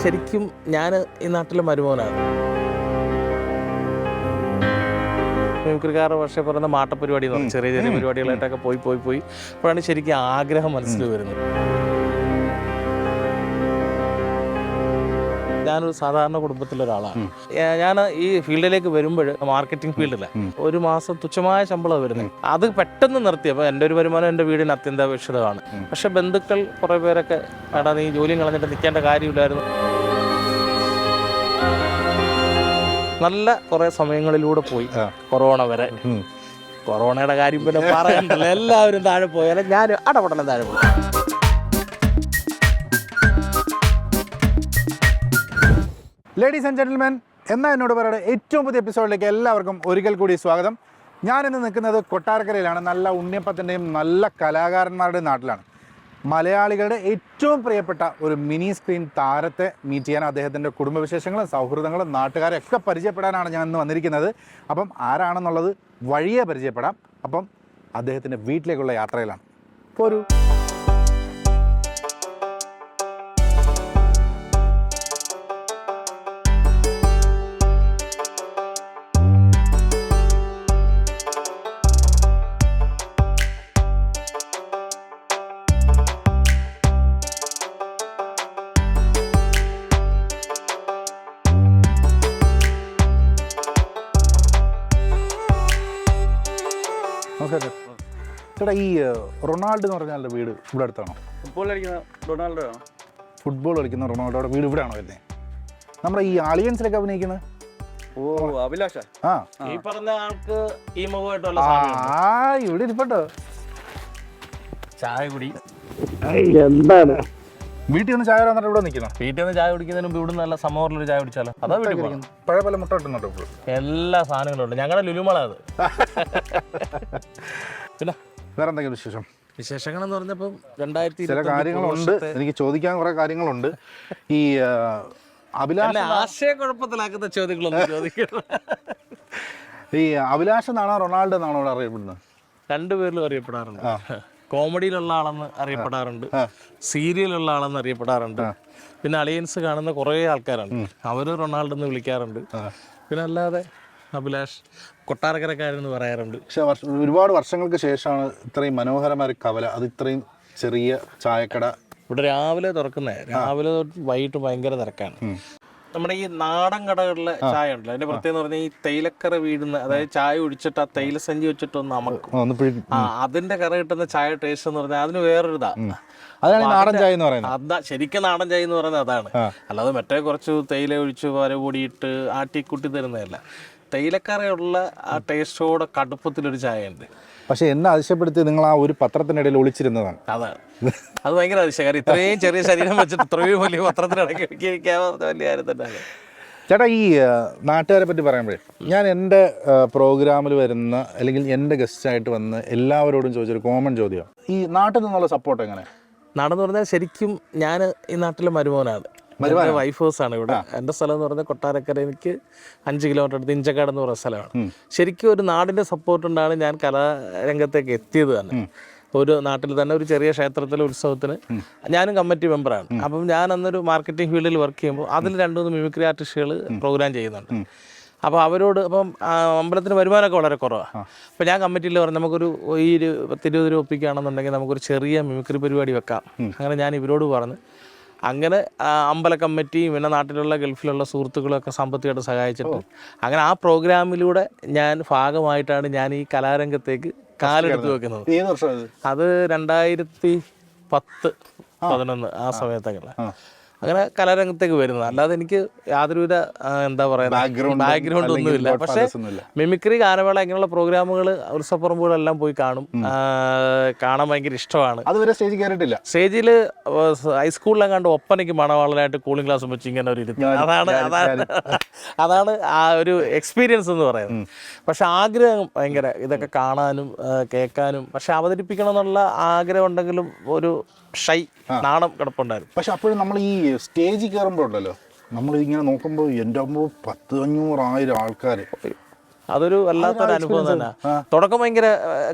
ശരിക്കും ഞാൻ ഈ നാട്ടിലെ മരുമോനാണ്. മിമിക്രിക്കാർ പക്ഷേ പറയുന്ന മാട്ടപ്പരിപാടി എന്ന് പറയും, ചെറിയ ചെറിയ പരിപാടികളായിട്ടൊക്കെ പോയി അപ്പോഴാണ് ശരിക്കും ആഗ്രഹം മനസ്സിൽ വരുന്നത്. ഞാനൊരു സാധാരണ കുടുംബത്തിലൊരാളാണ്. ഞാൻ ഈ ഫീൽഡിലേക്ക് വരുമ്പോൾ മാർക്കറ്റിംഗ് ഫീൽഡിലാണ്. ഒരു മാസം തുച്ഛമായ ശമ്പളം വരുന്നത്. അത് പെട്ടെന്ന് നിർത്തിയപ്പോൾ എൻ്റെ ഒരു വരുമാനം എൻ്റെ വീടിന് അത്യന്താപേക്ഷിതമാണ്. പക്ഷെ ബന്ധുക്കൾ കുറേ പേരൊക്കെ എടാ നീ ജോലിയും കളഞ്ഞിട്ട് നിൽക്കേണ്ട കാര്യമില്ലായിരുന്നു. നല്ല കുറേ സമയങ്ങളിലൂടെ പോയി കൊറോണ വരെ. കൊറോണയുടെ കാര്യം പിന്നെ പറയണ്ടല്ലോ, എല്ലാവരും താഴെ പോയാലും ഞാൻ അടപടലം താഴെ പോയി. ലേഡീസ് ആൻഡ് ജെന്റിൽമെൻ, എന്നാൽ എന്നോട് പറയുന്ന ഏറ്റവും പുതിയ എപ്പിസോഡിലേക്ക് എല്ലാവർക്കും ഒരിക്കൽ കൂടി സ്വാഗതം. ഞാനിന്ന് നിൽക്കുന്നത് കൊട്ടാരക്കരയിലാണ്. നല്ല ഉണ്ണിയപ്പത്തിൻ്റെയും നല്ല കലാകാരന്മാരുടെയും നാട്ടിലാണ്. മലയാളികളുടെ ഏറ്റവും പ്രിയപ്പെട്ട ഒരു മിനി സ്ക്രീൻ താരത്തെ മീറ്റ് ചെയ്യാൻ, അദ്ദേഹത്തിൻ്റെ കുടുംബവിശേഷങ്ങളും സൗഹൃദങ്ങളും നാട്ടുകാരെ ഒക്കെ പരിചയപ്പെടാനാണ് ഞാൻ ഇന്ന് വന്നിരിക്കുന്നത്. അപ്പം ആരാണെന്നുള്ളത് വഴിയെ പരിചയപ്പെടാം. അപ്പം അദ്ദേഹത്തിൻ്റെ വീട്ടിലേക്കുള്ള യാത്രയിലാണ്. പോരൂ. ചേട്ടാ, ഈ റൊണാൾഡോ എന്ന് പറഞ്ഞാൽ വീട് ഇവിടെ അടുത്താണോ? ഫുട്ബോൾ കളിക്കുന്ന റൊണാൾഡോ ആണോ? ഫുട്ബോൾ കളിക്കുന്ന റൊണാൾഡോയുടെ വീട് ഇവിടെയാണോ വരുന്നത്? നമ്മുടെ ഈ അലിയൻസിലൊക്കെ അഭിനയിക്കുന്നത്? ഓ, അഭിലാഷ. ആ, ഈ പറഞ്ഞ ആൾക്ക് ഈ മുഖമായിട്ടുള്ള ഇവിടെ ഇരിപ്പട്ടോ. ചായ കുടി എന്താണ് വീട്ടിൽ നിന്ന് ചായ വന്നിട്ട് ഇവിടെ നിൽക്കുന്നു? വീട്ടിൽ നിന്ന് ചായ കുടിക്കുന്നതിന് മുമ്പ് ഇവിടെ നല്ല സമോറിലൊരു ചായ കുടിച്ചാലോ? അതാ വീട്ടിൽ പോകണം. പഴയ പോലെ മുട്ട കിട്ടുന്നുണ്ടോ ഇപ്പോൾ? എല്ലാ സാധനങ്ങളും ഉണ്ട്. ഞങ്ങളുടെ ലുലുമള അത്. പിന്നെ വേറെ എന്തെങ്കിലും വിശേഷം? വിശേഷങ്ങളെന്ന് പറഞ്ഞപ്പം 2020 ചില കാര്യങ്ങളുണ്ട്, എനിക്ക് ചോദിക്കാൻ കുറെ കാര്യങ്ങളുണ്ട്. ഈ അഭിലാഷ ആശയക്കുഴപ്പത്തിലാക്കുന്ന ചോദ്യങ്ങളൊന്നും ചോദിക്കണം. ഈ അഭിലാഷ് എന്നാണോ റൊണാൾഡോ എന്നാണോ ഇവിടെ അറിയപ്പെടുന്നത്? രണ്ടുപേരിലും അറിയപ്പെടാറുണ്ട്. കോമഡിയിലുള്ള ആളെന്ന് അറിയപ്പെടാറുണ്ട്, സീരിയലുള്ള ആളെന്ന് അറിയപ്പെടാറുണ്ട്. പിന്നെ അലയൻസ് കാണുന്ന കുറേ ആൾക്കാരുണ്ട്, അവർ റൊണാൾഡോ എന്ന് വിളിക്കാറുണ്ട്. പിന്നെ അല്ലാതെ അഭിലാഷ് കൊട്ടാരക്കരക്കാരെന്ന് പറയാറുണ്ട്. പക്ഷെ ഒരുപാട് വർഷങ്ങൾക്ക് ശേഷമാണ് ഇത്രയും മനോഹരമായ ഒരു കവല, അത് ഇത്രയും ചെറിയ ചായക്കട ഇവിടെ രാവിലെ തുറക്കുന്നേ. രാവിലെ തൊട്ട് വൈകിട്ട് ഭയങ്കര തിരക്കാണ്. നമ്മുടെ ഈ നാടൻ കടകളിലെ ചായ ഉണ്ടല്ലോ, അതിന്റെ പ്രത്യേകത പറഞ്ഞാൽ ഈ തേയിലക്കറ വീടുന്ന, അതായത് ചായ ഒഴിച്ചിട്ട് ആ തേയില സഞ്ചി വെച്ചിട്ടൊന്ന് അമക്കും. അതിന്റെ കറ കിട്ടുന്ന ചായ ടേസ്റ്റ് എന്ന് പറഞ്ഞാൽ അതിന് വേറൊരു ഇതാ. അതാണ് നാടൻ ചായ എന്ന് പറയുന്നത്. അതാ ശരിക്കും നാടൻ ചായ എന്ന് പറയുന്നത് അതാണ്. അല്ലാതെ മറ്റേ കുറച്ച് തേയില ഒഴിച്ച് വര കൂടിയിട്ട് ആട്ടിക്കുട്ടി തരുന്നതല്ല. തേയിലക്കറയുള്ള ആ ടേസ്റ്റോടെ കടുപ്പത്തിലൊരു ചായ ഉണ്ട്. പക്ഷെ എന്നെ അതിശയപ്പെടുത്തി നിങ്ങൾ ആ ഒരു പത്രത്തിനിടയിൽ ഒളിച്ചിരുന്നതാണ്. അതാണ് അത് ഭയങ്കര അതിശയകാരം. ഇത്രയും ചെറിയ ശരീരം വെച്ചിട്ട് ഇത്രയും വലിയ പത്രത്തിനിടയ്ക്ക് വലിയ കാര്യം തന്നെയാണ്. ചേട്ടാ, ഈ നാട്ടുകാരെ പറ്റി പറയുമ്പോഴേ, ഞാൻ എൻ്റെ പ്രോഗ്രാമിൽ വരുന്ന അല്ലെങ്കിൽ എൻ്റെ ഗസ്റ്റായിട്ട് വന്ന് എല്ലാവരോടും ചോദിച്ചൊരു കോമൺ ചോദ്യം, ഈ നാട്ടിൽ നിന്നുള്ള സപ്പോർട്ട് എങ്ങനെ? നാടെന്ന് പറഞ്ഞാൽ ശരിക്കും ഞാൻ ഈ നാട്ടിലെ മരുമോനാണ്. എൻ്റെ വൈഫ് ഹൗസാണ് ഇവിടെ. എൻ്റെ സ്ഥലം എന്ന് പറഞ്ഞാൽ കൊട്ടാരക്കര, എനിക്ക് 5 കിലോമീറ്റർ അടുത്ത് ഇഞ്ചക്കാട് എന്ന് പറയുന്ന സ്ഥലമാണ്. ശരിക്കും ഒരു നാടിൻ്റെ സപ്പോർട്ട് കൊണ്ടാണ് ഞാൻ കലാരംഗത്തേക്ക് എത്തിയത് തന്നെ. ഒരു നാട്ടിൽ തന്നെ ഒരു ചെറിയ ക്ഷേത്രത്തിലെ ഉത്സവത്തിന് ഞാനും കമ്മിറ്റി മെമ്പറാണ്. അപ്പം ഞാൻ അന്നൊരു മാർക്കറ്റിംഗ് ഫീൽഡിൽ വർക്ക് ചെയ്യുമ്പോൾ അതിൽ 2-3 മിമിക്രി ആർട്ടിസ്റ്റുകൾ പ്രോഗ്രാം ചെയ്യുന്നുണ്ട്. അപ്പോൾ അവരോട് അപ്പം അമ്പലത്തിന് വരുമാനമൊക്കെ വളരെ കുറവാണ്. അപ്പോൾ ഞാൻ കമ്മിറ്റിയിൽ പറഞ്ഞു നമുക്കൊരു 10-20 രൂപ ഒപ്പിക്കുകയാണെന്നുണ്ടെങ്കിൽ നമുക്കൊരു ചെറിയ മിമിക്രി പരിപാടി വെക്കാം. അങ്ങനെ ഞാൻ ഇവരോട് പറഞ്ഞു. അങ്ങനെ അമ്പല കമ്മിറ്റിയും പിന്നെ നാട്ടിലുള്ള ഗൾഫിലുള്ള സുഹൃത്തുക്കളൊക്കെ സാമ്പത്തികമായിട്ട് സഹായിച്ചിട്ട് അങ്ങനെ ആ പ്രോഗ്രാമിലൂടെ ഞാൻ ഭാഗമായിട്ടാണ് ഞാൻ ഈ കലാരംഗത്തേക്ക് കാലെടുത്ത് വെക്കുന്നത്. അത് 2010-11 ആ സമയത്തൊക്കെ അങ്ങനെ കലാരംഗത്തേക്ക് വരുന്നത്. അല്ലാതെ എനിക്ക് യാതൊരുവിധ എന്താ പറയുക ബാക്ക്ഗ്രൗണ്ട് ഒന്നുമില്ല. പക്ഷേ മിമിക്രി, ഗാനമേള ഇങ്ങനെയുള്ള പ്രോഗ്രാമുകൾ, ഉത്സവപ്പറമ്പുകളെല്ലാം പോയി കാണും. കാണാൻ ഭയങ്കര ഇഷ്ടമാണ്. അതുവരെ സ്റ്റേജിൽ കയറിയിട്ടില്ല. സ്റ്റേജിൽ ഹൈസ്കൂളിലെങ്ങാണ്ട് ഒപ്പനയ്ക്ക് മണവാളനായിട്ട് കൂളിംഗ് ക്ലാസ് വെച്ച് ഇങ്ങനെ ഒരു ഇരുത്തി, അതാണ് ആ ഒരു എക്സ്പീരിയൻസ് എന്ന് പറയുന്നത്. പക്ഷെ ആഗ്രഹം ഭയങ്കര ഇതൊക്കെ കാണാനും കേൾക്കാനും. പക്ഷെ അവതരിപ്പിക്കണം എന്നുള്ള ആഗ്രഹം ഉണ്ടെങ്കിലും ഒരു നാണം കിടപ്പുണ്ടായിരുന്നു. പക്ഷെ അപ്പോഴും നമ്മൾ ഈ സ്റ്റേജിൽ കയറുമ്പോൾ ഉണ്ടല്ലോ, നമ്മൾ ഇങ്ങനെ നോക്കുമ്പോൾ എൻ്റെ 1000-500 ആൾക്കാർ അതൊരു വല്ലാത്തൊരു അനുഭവം തന്നെ. തുടക്കം ഭയങ്കര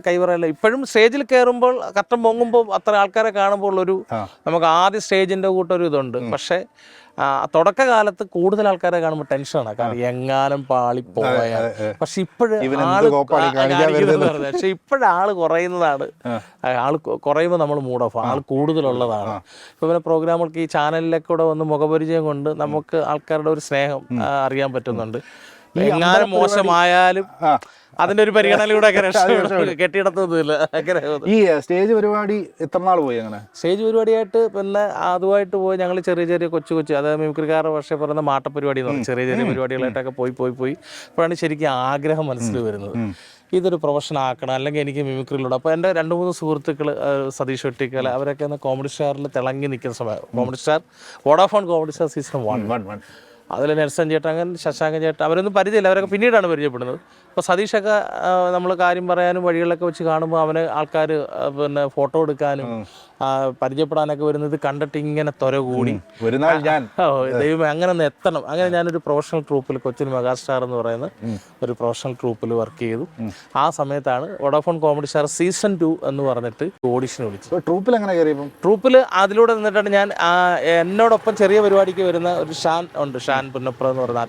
കൈവറയല്ല. ഇപ്പോഴും സ്റ്റേജിൽ കയറുമ്പോൾ കട്ടം പൊങ്ങുമ്പോൾ അത്ര ആൾക്കാരെ കാണുമ്പോൾ ഒരു നമുക്ക് ആദ്യ സ്റ്റേജിന്റെ കൂട്ടൊരു ഇതുണ്ട്. പക്ഷേ തുടക്കകാലത്ത് കൂടുതൽ ആൾക്കാരെ കാണുമ്പോൾ ടെൻഷനാണ്, കാരണം എങ്ങാനും പാളിപ്പോയാൽ. പക്ഷെ പക്ഷെ ഇപ്പോഴാള് കുറയുന്നതാണ്. ആള് കുറയുമ്പോൾ നമ്മൾ മൂഡ് ഓഫ്, ആൾ കൂടുതലുള്ളതാണ്. ഇപ്പൊ പിന്നെ പ്രോഗ്രാമുകൾക്ക് ഈ ചാനലിലൊക്കെ കൂടെ വന്ന് മുഖപരിചയം കൊണ്ട് നമുക്ക് ആൾക്കാരുടെ ഒരു സ്നേഹം അറിയാൻ പറ്റുന്നുണ്ട്. എങ്ങാനും മോശമായാലും അതിന്റെ ഒരു പരിഗണനയിലൂടെ കെട്ടിയിടത്തൊന്നുമില്ല. ഈ സ്റ്റേജ് പരിപാടി എത്ര നാൾ പോയി? അങ്ങനെ സ്റ്റേജ് പരിപാടിയായിട്ട് പിന്നെ അതുമായിട്ട് പോയി ഞങ്ങൾ ചെറിയ ചെറിയ കൊച്ചു അതായത് മിമിക്രിക്കാരുടെ പക്ഷേ പറയുന്ന മാട്ടപ്പരിപാടി എന്ന് പറയും, ചെറിയ ചെറിയ പരിപാടികളായിട്ടൊക്കെ പോയി അപ്പോഴാണ് ശരിക്കും ആഗ്രഹം മനസ്സിൽ വരുന്നത്, ഇതൊരു പ്രൊഫഷൻ ആക്കണം, അല്ലെങ്കിൽ എനിക്ക് മിമിക്രിയിലൂടെ. അപ്പോൾ എൻ്റെ 2-3 സുഹൃത്തുക്കൾ, സതീഷ് വെട്ടിക്കൽ, അവരൊക്കെ ഒന്ന് കോമഡി സ്റ്റാറിൽ തിളങ്ങി നിൽക്കുന്ന സമയം, comedy star Vodafone comedy star season 1 അതിൽ നെൽസൺ ചേട്ടൻ, അങ്ങനെ ശശാങ്കൻ ചേട്ടൻ, അവരൊന്നും പരിചയമില്ല, അവരൊക്കെ പിന്നീടാണ് പരിചയപ്പെടുന്നത്. അപ്പോൾ സതീഷൊക്കെ നമ്മൾ കാര്യം പറയാനും വഴികളിലൊക്കെ വെച്ച് കാണുമ്പോൾ അവന് ആൾക്കാർ പിന്നെ ഫോട്ടോ എടുക്കാനും പരിചയപ്പെടാനൊക്കെ വരുന്നത് കണ്ടിട്ട് ഇങ്ങനെ ത്വര കൂടി ദൈവമേ അങ്ങനെ ഒന്ന് എത്തണം. അങ്ങനെ ഞാനൊരു പ്രൊഫഷണൽ ട്രൂപ്പിൽ, കൊച്ചിൻ മെഗാസ്റ്റാർ എന്ന് പറയുന്ന ഒരു പ്രൊഫഷണൽ ട്രൂപ്പിൽ വർക്ക് ചെയ്തു. ആ സമയത്താണ് വോഡാഫോൺ കോമഡി സ്റ്റാർ സീസൺ 2 എന്ന് പറഞ്ഞിട്ട് ഓഡിഷൻ വിളിച്ചു. ട്രൂപ്പിൽ എങ്ങനെ കയറിയപ്പോൾ? ട്രൂപ്പിൽ അതിലൂടെ നിന്നിട്ടാണ് ഞാൻ എന്നോടൊപ്പം ചെറിയ പരിപാടിക്ക് വരുന്ന ഒരു ഷാൻ ഉണ്ട്, ഷാൻ പുന്നപ്ര എന്ന് പറയുന്ന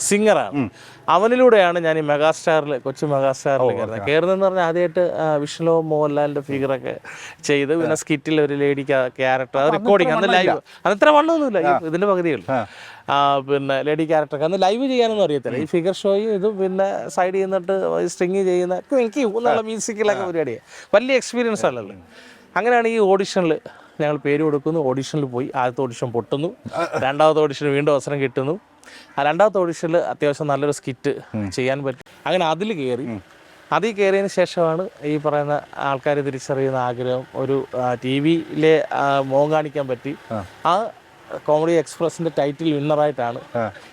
സിംഗറാണ്. അവനിലൂടെയാണ് ഞാൻ ഈ മെഗാസ്റ്റാറിൽ, കൊച്ചി മെഗാസ്റ്റാറിൽ കയറുന്നതെന്ന് പറഞ്ഞാൽ ആദ്യമായിട്ട് വിഷ്ണു മോഹൻലാലിൻ്റെ ഫിഗറൊക്കെ ചെയ്ത്, പിന്നെ സ്കിറ്റിൽ ഒരു ലേഡി ക്യാരക്ടർ, അത് റെക്കോർഡിങ്, അന്ന് ലൈവ്, അന്നത്ര വണ്ണമൊന്നുമില്ല, ഇതിൻ്റെ പകുതിയുള്ളൂ. പിന്നെ ലേഡി ക്യാരക്ടറൊക്കെ അന്ന് ലൈവ് ചെയ്യാനൊന്നും അറിയത്തില്ല. ഈ ഫിഗർ ഷോയും ഇതും പിന്നെ സൈഡ് ചെയ്യുന്നിട്ട് സ്ട്രിങ് ചെയ്യുന്ന എനിക്ക് എന്നുള്ള മ്യൂസിക്കിലൊക്കെ പരിപാടിയാണ്, വലിയ എക്സ്പീരിയൻസ് ആണല്ലോ. അങ്ങനെയാണ് ഈ ഓഡിഷനിൽ ഞങ്ങൾ പേര് കൊടുക്കുന്നു. ഓഡിഷനിൽ പോയി, ആദ്യത്തെ ഓഡിഷൻ പൊട്ടുന്നു, രണ്ടാമത്തെ ഓഡിഷന് വീണ്ടും അവസരം കിട്ടുന്നു. ആ രണ്ടാമത്തെ ഓഡിഷനിൽ അത്യാവശ്യം നല്ലൊരു സ്കിറ്റ് ചെയ്യാൻ പറ്റും. അങ്ങനെ അതിൽ കയറിയതിന് ശേഷമാണ് ഈ പറയുന്ന ആൾക്കാർ തിരിച്ചറിയുന്ന ആഗ്രഹം, ഒരു ടി വിയിലെ മോഹം കാണിക്കാൻ പറ്റി. ആ കോമഡി എക്സ്പ്രസിന്റെ ടൈറ്റിൽ വിന്നറായിട്ടാണ്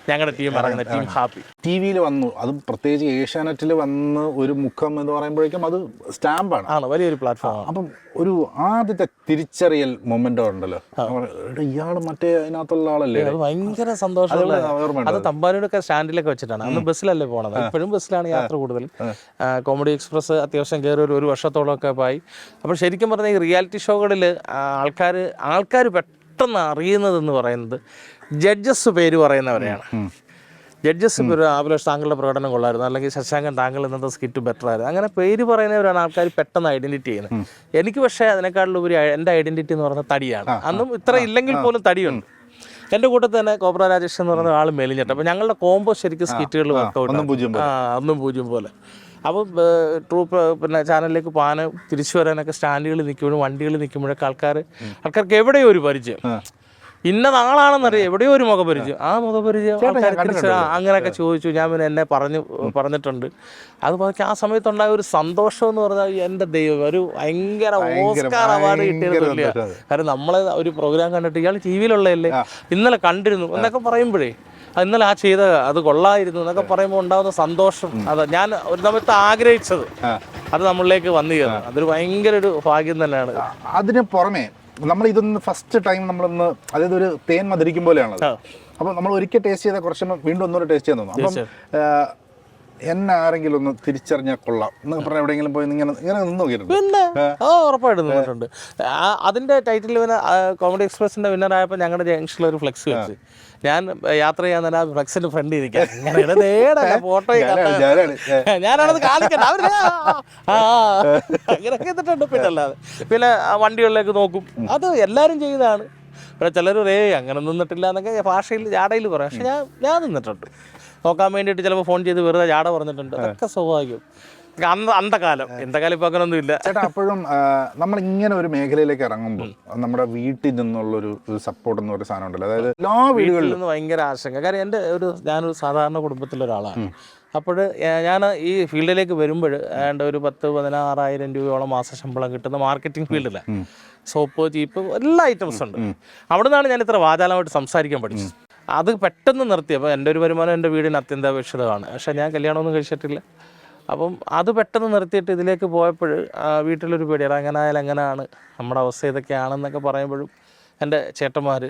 ഞങ്ങളുടെ ടീം ഇറങ്ങുന്നത്, ടീം ഹാപ്പി. ടി വിയിൽ വന്നു, അതും പ്രത്യേകിച്ച് ഏഷ്യാനെറ്റിൽ വന്ന് ഒരു മുഖം എന്ന് പറയുമ്പോഴേക്കും അത് സ്റ്റാമ്പാണ്, വലിയൊരു പ്ലാറ്റ്ഫോം. അപ്പം ഒരു ആദ്യത്തെ തിരിച്ചറിയൽ മൊമെന്റോ ഉണ്ടല്ലോ, ഇയാള് മറ്റേ അതിനകത്തുള്ള ആളല്ലേ, അത് ഭയങ്കര സന്തോഷം. അത് തമ്പാനൂരൊക്കെ സ്റ്റാൻഡിലൊക്കെ വെച്ചിട്ടാണ്, അന്ന് ബസ്സിലല്ലേ പോണത്, ഇപ്പോഴും ബസ്സിലാണ് യാത്ര കൂടുതൽ. കോമഡി എക്സ്പ്രസ് അത്യാവശ്യം കയറി ഒരു വർഷത്തോളമൊക്കെ ആയി. അപ്പോൾ ശരിക്കും പറഞ്ഞാൽ ഈ റിയാലിറ്റി ഷോകളിൽ ആൾക്കാർ പെട്ടെന്ന് അറിയുന്നതെന്ന് പറയുന്നത് ജഡ്ജസ് പേര് പറയുന്നവരെയാണ്. ജഡ്ജസ് പേര് അഭിലാഷ് താങ്കളുടെ പ്രകടനം കൊള്ളായിരുന്നു, അല്ലെങ്കിൽ ശശാങ്കൻ താങ്കൾ ഇന്നത്തെ സ്കിറ്റ് ബെറ്റർ ആയിരുന്നു, അങ്ങനെ പേര് പറയുന്നവരാണ് ആൾക്കാർ പെട്ടെന്ന് ഐഡന്റിറ്റി ചെയ്യുന്നത്. എനിക്ക് പക്ഷേ അതിനേക്കാളുപരി എൻ്റെ ഐഡന്റിറ്റി എന്ന് പറയുന്നത് തടിയാണ്. അന്നും ഇത്ര ഇല്ലെങ്കിൽ പോലും തടിയുണ്ട്. എൻ്റെ കൂട്ടത്തിൽ തന്നെ കോബ്ര രാജേഷ് എന്ന് പറയുന്ന ആൾ മെലിഞ്ഞിട്ട്, അപ്പോൾ ഞങ്ങളുടെ കോംബോ ശരിക്കും സ്കിറ്റുകളിൽ വർക്കൗട്ട് 1-0 പോലെ. അപ്പോൾ ട്രൂപ്പ് പിന്നെ ചാനലിലേക്ക് പോകാനും തിരിച്ചു വരാനൊക്കെ സ്റ്റാൻഡുകളിൽ നിൽക്കുമ്പോഴും വണ്ടികളിൽ നിൽക്കുമ്പോഴൊക്കെ ആൾക്കാർക്ക് എവിടെയോ ഒരു പരിചയം, ഇന്ന നാളാണെന്നറിയാം, എവിടെയോ ഒരു മുഖപരിചയം. ആ മുഖപരിചയം അങ്ങനെയൊക്കെ ചോദിച്ചു. ഞാൻ പിന്നെ എന്നെ പറഞ്ഞിട്ടുണ്ട്. അത് ബാക്കി ആ സമയത്തുണ്ടായ ഒരു സന്തോഷം എന്ന് പറഞ്ഞാൽ എൻ്റെ ദൈവം, ഒരു ഭയങ്കര ഓസ്കാർ അവാർഡ് കിട്ടിയത് തുല്യമാണ്. കാരണം നമ്മളെ ഒരു പ്രോഗ്രാം കണ്ടിട്ട് ഇയാൾ ടി വിയിലുള്ളതല്ലേ, ഇന്നലെ കണ്ടിരുന്നു എന്നൊക്കെ പറയുമ്പോഴേ, ഇന്നലെ ചെയ്ത അത് കൊള്ളായിരുന്നു എന്നൊക്കെ പറയുമ്പോൾ ഉണ്ടാകുന്ന സന്തോഷം, അത് ഞാൻ ഒരു സമയത്ത് ആഗ്രഹിച്ചത് അത് നമ്മളിലേക്ക് വന്നു കയറുന്നത്, അതൊരു ഭയങ്കര ഒരു ഭാഗ്യം തന്നെയാണ്. അതിന് പുറമെ നമ്മൾ ഇതൊന്ന് ഫസ്റ്റ് ടൈം നമ്മളൊന്ന്, അതായത് ഒരു തേൻ മധുരിക്കും പോലെയാണത്. അപ്പം നമ്മൾ ഒരിക്കൽ ടേസ്റ്റ് ചെയ്താൽ കുറച്ച് വീണ്ടും ഒന്നുകൂടെ ടേസ്റ്റ് ചെയ്യാൻ തോന്നും. അപ്പം എന്നെ ആരെങ്കിലും ഒന്ന് തിരിച്ചറിഞ്ഞാൽ കൊള്ളാം എന്നൊക്കെ പറഞ്ഞാൽ എവിടെയെങ്കിലും പോയി ഇങ്ങനെ നിന്ന് നോക്കിയിട്ടുണ്ട്? പിന്നെ ഉറപ്പായിട്ടും നിന്നിട്ടുണ്ട്. അതിൻ്റെ ടൈറ്റിൽ പിന്നെ കോമഡി എക്സ്പ്രസിൻ്റെ വിന്നറായപ്പോൾ ഞങ്ങളുടെ ജംഗ്ഷനിൽ ഒരു ഫ്ലെക്സ് വെച്ച് ഞാൻ യാത്ര ചെയ്യാൻ തന്നെ ആ ഫ്ലെക്സിൻ്റെ ഫ്രണ്ട് ഇരിക്കാം, ഫോട്ടോ ഞാനാണത് കാണിക്കട്ടെ, അങ്ങനെയൊക്കെ ചെയ്തിട്ടുണ്ട്. പിന്നെ അല്ലാതെ പിന്നെ വണ്ടികളിലേക്ക് നോക്കും, അത് എല്ലാവരും ചെയ്തതാണ്. പിന്നെ ചിലർ അങ്ങനെ നിന്നിട്ടില്ല എന്നൊക്കെ ഭാഷയിൽ ജാടയിൽ പറയാം, പക്ഷെ ഞാൻ നിന്നിട്ടുണ്ട്. നോക്കാൻ വേണ്ടിയിട്ട് ചിലപ്പോൾ ഫോൺ ചെയ്ത് വെറുതെ ജാട പറഞ്ഞിട്ടുണ്ട്. അതൊക്കെ സ്വാഭാവികം. അന്തകാലം ഇപ്പോൾ അങ്ങനൊന്നും ഇല്ല ചേട്ടാ. അപ്പോഴും നമ്മൾ ഇങ്ങനെ ഒരു മേഖലയിലേക്ക് ഇറങ്ങുമ്പോൾ നമ്മുടെ വീട്ടിൽ നിന്നുള്ളൊരു സപ്പോർട്ട് എന്ന് പറയുന്ന സാധനം ഉണ്ടല്ലോ, അതായത് എല്ലാ വീടുകളിൽ നിന്ന് ഭയങ്കര ആശങ്ക. കാര്യം ഞാനൊരു സാധാരണ കുടുംബത്തിലൊരാളാണ്. അപ്പോൾ ഞാൻ ഈ ഫീൽഡിലേക്ക് വരുമ്പോൾ ഒരു 10-16,000 രൂപയോളം മാസ ശമ്പളം കിട്ടുന്ന മാർക്കറ്റിംഗ് ഫീൽഡിലാണ്. സോപ്പ്, ചീപ്പ്, എല്ലാ ഐറ്റംസ് ഉണ്ട്. അവിടെ നിന്നാണ് ഞാൻ ഇത്ര വാചാലമായിട്ട് സംസാരിക്കാൻ പഠിച്ചത്. അത് പെട്ടെന്ന് നിർത്തിയപ്പോൾ എൻ്റെ ഒരു വരുമാനം എൻ്റെ വീടിന് അത്യന്താപേക്ഷിതമാണ്. പക്ഷേ ഞാൻ കല്യാണമൊന്നും കഴിച്ചിട്ടില്ല. അപ്പം അത് പെട്ടെന്ന് നിർത്തിയിട്ട് ഇതിലേക്ക് പോയപ്പോൾ വീട്ടിലൊരു പേടിയാണ്, എങ്ങനെയായാലും എങ്ങനെയാണ് നമ്മുടെ അവസ്ഥ ഇതൊക്കെയാണെന്നൊക്കെ പറയുമ്പോഴും എൻ്റെ ചേട്ടന്മാർ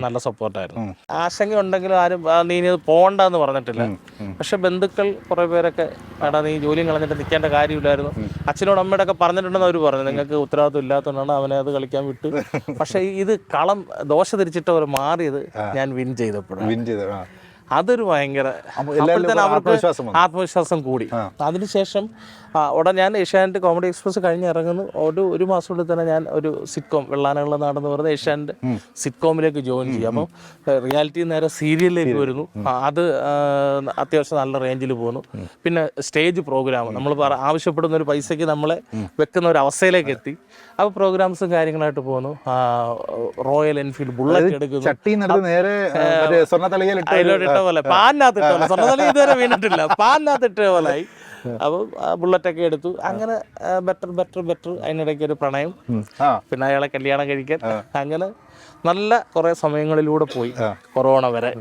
നല്ല സപ്പോർട്ടായിരുന്നു. ആശങ്ക ഉണ്ടെങ്കിലും ആരും നീ ഇത് പോകണ്ടെന്ന് പറഞ്ഞിട്ടില്ല. പക്ഷെ ബന്ധുക്കൾ കുറേ പേരൊക്കെ എടാ നീ ജോലിയും കളഞ്ഞിട്ട് നിൽക്കേണ്ട കാര്യമില്ലായിരുന്നു, അച്ഛനോട് അമ്മയോടെ ഒക്കെ പറഞ്ഞിട്ടുണ്ടെന്ന് അവർ പറഞ്ഞു. നിങ്ങൾക്ക് ഉത്തരവാദിത്വം ഇല്ലാത്തതുകൊണ്ടാണ് അവനെ അത് കളിക്കാൻ വിട്ടു. പക്ഷേ ഇത് കളം ദോശ തിരിച്ചിട്ട് അവർ മാറിയത് ഞാൻ വിൻ ചെയ്തപ്പോഴാണ്. അതൊരു ഭയങ്കര ആത്മവിശ്വാസം കൂടി. അതിനുശേഷം ഉടനെ ഞാൻ ഏഷ്യാനെറ്റ് കോമഡി എക്സ്പ്രസ് കഴിഞ്ഞ് ഇറങ്ങുന്നു. ഒരു മാസത്തിനുള്ളിൽ തന്നെ ഞാൻ ഒരു സിറ്റ്കോം വെള്ളാനകളുടെ നാടെന്ന് പറയുന്നത് ഏഷ്യാനെറ്റ് സിറ്റ്കോമിലേക്ക് ജോയിൻ ചെയ്യും. അപ്പം റിയാലിറ്റി നേരെ സീരിയലിലേക്ക് വരുന്നു. അത് അത്യാവശ്യം നല്ല റേഞ്ചിൽ പോകുന്നു. പിന്നെ സ്റ്റേജ് പ്രോഗ്രാം നമ്മൾ ആവശ്യപ്പെടുന്ന ഒരു പൈസയ്ക്ക് നമ്മളെ വെക്കുന്ന ഒരു അവസ്ഥയിലേക്ക് എത്തി. അപ്പോൾ പ്രോഗ്രാംസും കാര്യങ്ങളായിട്ട് പോകുന്നു. റോയൽ എൻഫീൽഡ് ബുള്ളറ്റ് എടുക്കുന്നു. അതിലോട്ടിട്ട പോലെ പാനിനകത്ത് ഇട്ട പോലെ, സ്വർണ്ണതല ഇതുവരെ വീണിട്ടില്ല, പാനിനകത്ത് ഇട്ട പോലായി. അപ്പം ബുള്ളറ്റൊക്കെ എടുത്തു. അങ്ങനെ ബെറ്റർ അതിനിടയ്ക്ക് ഒരു പ്രണയം, പിന്നെ അയാളെ കല്യാണം കഴിക്കാൻ, അങ്ങനെ നല്ല കുറെ സമയങ്ങളിലൂടെ പോയി. കൊറോണ വരെ.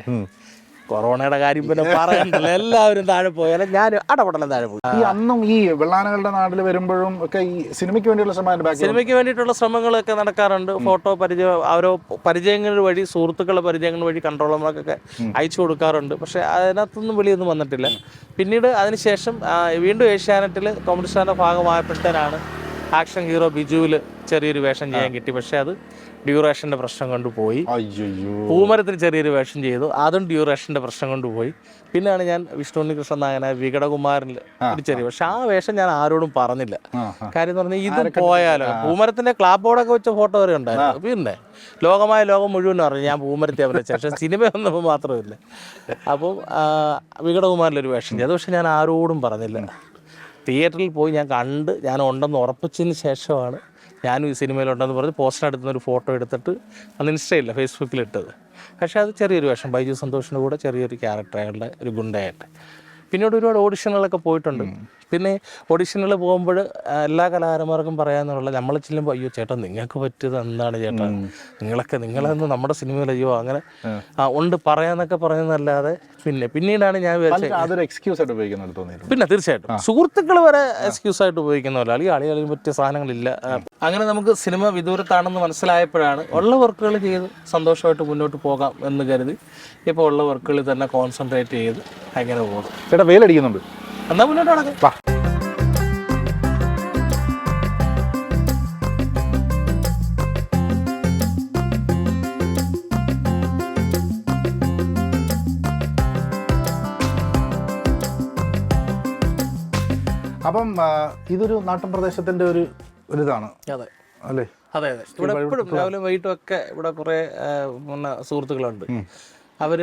കൊറോണയുടെ കാര്യം പിന്നെ പറയണ്ടല്ലോ, എല്ലാവരും താഴെ പോയാലും ഞാൻ അടപടലം താഴെ പോയി. ഈ അന്നും ഈ വെള്ളാനകളുടെ നാട്ടിൽ വരുമ്പോഴും ഒക്കെ ഈ സിനിമയ്ക്ക് വേണ്ടിയിട്ടുള്ള ശ്രമങ്ങളൊക്കെ നടക്കാറുണ്ട്. ഫോട്ടോ പരിചയം, ഓരോ പരിചയങ്ങൾ വഴി, സുഹൃത്തുക്കളുടെ പരിചയങ്ങൾ വഴി കൺട്രോളർമാർക്കൊക്കെ അയച്ചു കൊടുക്കാറുണ്ട്. പക്ഷേ അതിനകത്തൊന്നും വെളിയൊന്നും വന്നിട്ടില്ല. പിന്നീട് അതിനുശേഷം വീണ്ടും ഏഷ്യാനെറ്റിൽ കോമഡി സ്റ്റാറിൻ്റെ ഭാഗമായപ്പോഴത്തേനാണ് ആക്ഷൻ ഹീറോ ബിജുവിൽ ചെറിയൊരു വേഷം ചെയ്യാൻ കിട്ടി. പക്ഷേ അത് ഡ്യൂറേഷൻ്റെ പ്രശ്നം കൊണ്ട് പോയി. പൂമരത്തിന് ചെറിയൊരു വേഷം ചെയ്തു, അതും ഡ്യൂറേഷൻ്റെ പ്രശ്നം കൊണ്ട് പോയി. പിന്നെയാണ് ഞാൻ വിഷ്ണു ഉണ്ണികൃഷ്ണൻ നായനായ വികടകുമാരനിൽ ഒരു ചെറിയ, പക്ഷെ ആ വേഷം ഞാൻ ആരോടും പറഞ്ഞില്ല. കാര്യം എന്ന് പറഞ്ഞാൽ ഇത് പോയാലോ, പൂമരത്തിൻ്റെ ക്ലാബ് ബോർഡൊക്കെ വെച്ച ഫോട്ടോ വരെ ഉണ്ടായിരുന്നു. പിന്നെ ലോകം മുഴുവൻ അറിഞ്ഞു ഞാൻ പൂമരത്തെ അഭിനയിച്ച, പക്ഷേ സിനിമ വന്നപ്പോൾ മാത്രമില്ല. അപ്പം വികടകുമാരിലൊരു വേഷം ചെയ്തു, പക്ഷെ ഞാൻ ആരോടും പറഞ്ഞില്ല. തിയേറ്ററിൽ പോയി ഞാൻ കണ്ട് ഞാൻ ഉണ്ടെന്ന് ഉറപ്പിച്ചതിന് ശേഷമാണ് ഞാനും ഈ സിനിമയിലുണ്ടെന്ന് പറഞ്ഞ് പോസ്റ്ററിനടുത്തുനിന്ന് ഒരു ഫോട്ടോ എടുത്തിട്ട് അന്ന് ഇൻസ്റ്റയില്ല ഫേസ്ബുക്കിലിട്ടത്. പക്ഷേ അത് ചെറിയൊരു വേഷം, ബൈജു സന്തോഷിൻ്റെ കൂടെ ചെറിയൊരു ക്യാരക്ടർ, അയാളുടെ ഒരു ഗുണ്ടയായിട്ട്. പിന്നീട് ഒരുപാട് ഓഡിഷനുകളൊക്കെ പോയിട്ടുണ്ട്. പിന്നെ ഓഡിഷനുകൾ പോകുമ്പോൾ എല്ലാ കലാകാരന്മാർക്കും പറയാമെന്നുള്ള, നമ്മൾ ചെല്ലുമ്പോൾ അയ്യോ ചേട്ടാ നിങ്ങൾക്ക് പറ്റിയത് എന്താണ് ചേട്ടാ, നിങ്ങളെന്ന് നമ്മുടെ സിനിമയിൽ അയ്യോ അങ്ങനെ ഉണ്ട് പറയാന്നൊക്കെ പറയുന്നതല്ലാതെ പിന്നീടാണ് ഞാൻ പിന്നെ തീർച്ചയായിട്ടും സുഹൃത്തുക്കൾ വരെ എക്സ്ക്യൂസ് ആയിട്ട് ഉപയോഗിക്കുന്നവരല്ല, അളികളിൽ പറ്റിയ സാധനങ്ങളില്ല. അങ്ങനെ നമുക്ക് സിനിമ വിദൂരത്താണെന്ന് മനസ്സിലായപ്പോഴാണ് ഉള്ള വർക്കുകൾ ചെയ്ത് സന്തോഷമായിട്ട് മുന്നോട്ട് പോകാം എന്ന് കരുതി ഇപ്പോൾ ഉള്ള വർക്കുകളിൽ തന്നെ കോൺസെൻട്രേറ്റ് ചെയ്ത് അങ്ങനെ പോകും. ചേട്ടാ വെയിലടിക്കുന്നുണ്ട്, എന്നാ മുന്നോട്ട് നടക്കാം. അപ്പം ഇതൊരു നാട്ടിൻ പ്രദേശത്തിന്റെ ഒരു ഇതാണ് അല്ലേ? അതെ. ഇവിടെ എപ്പോഴും രാവിലെ വൈകിട്ടും ഒക്കെ ഇവിടെ കുറേ പിന്നെ സുഹൃത്തുക്കളുണ്ട്. അവർ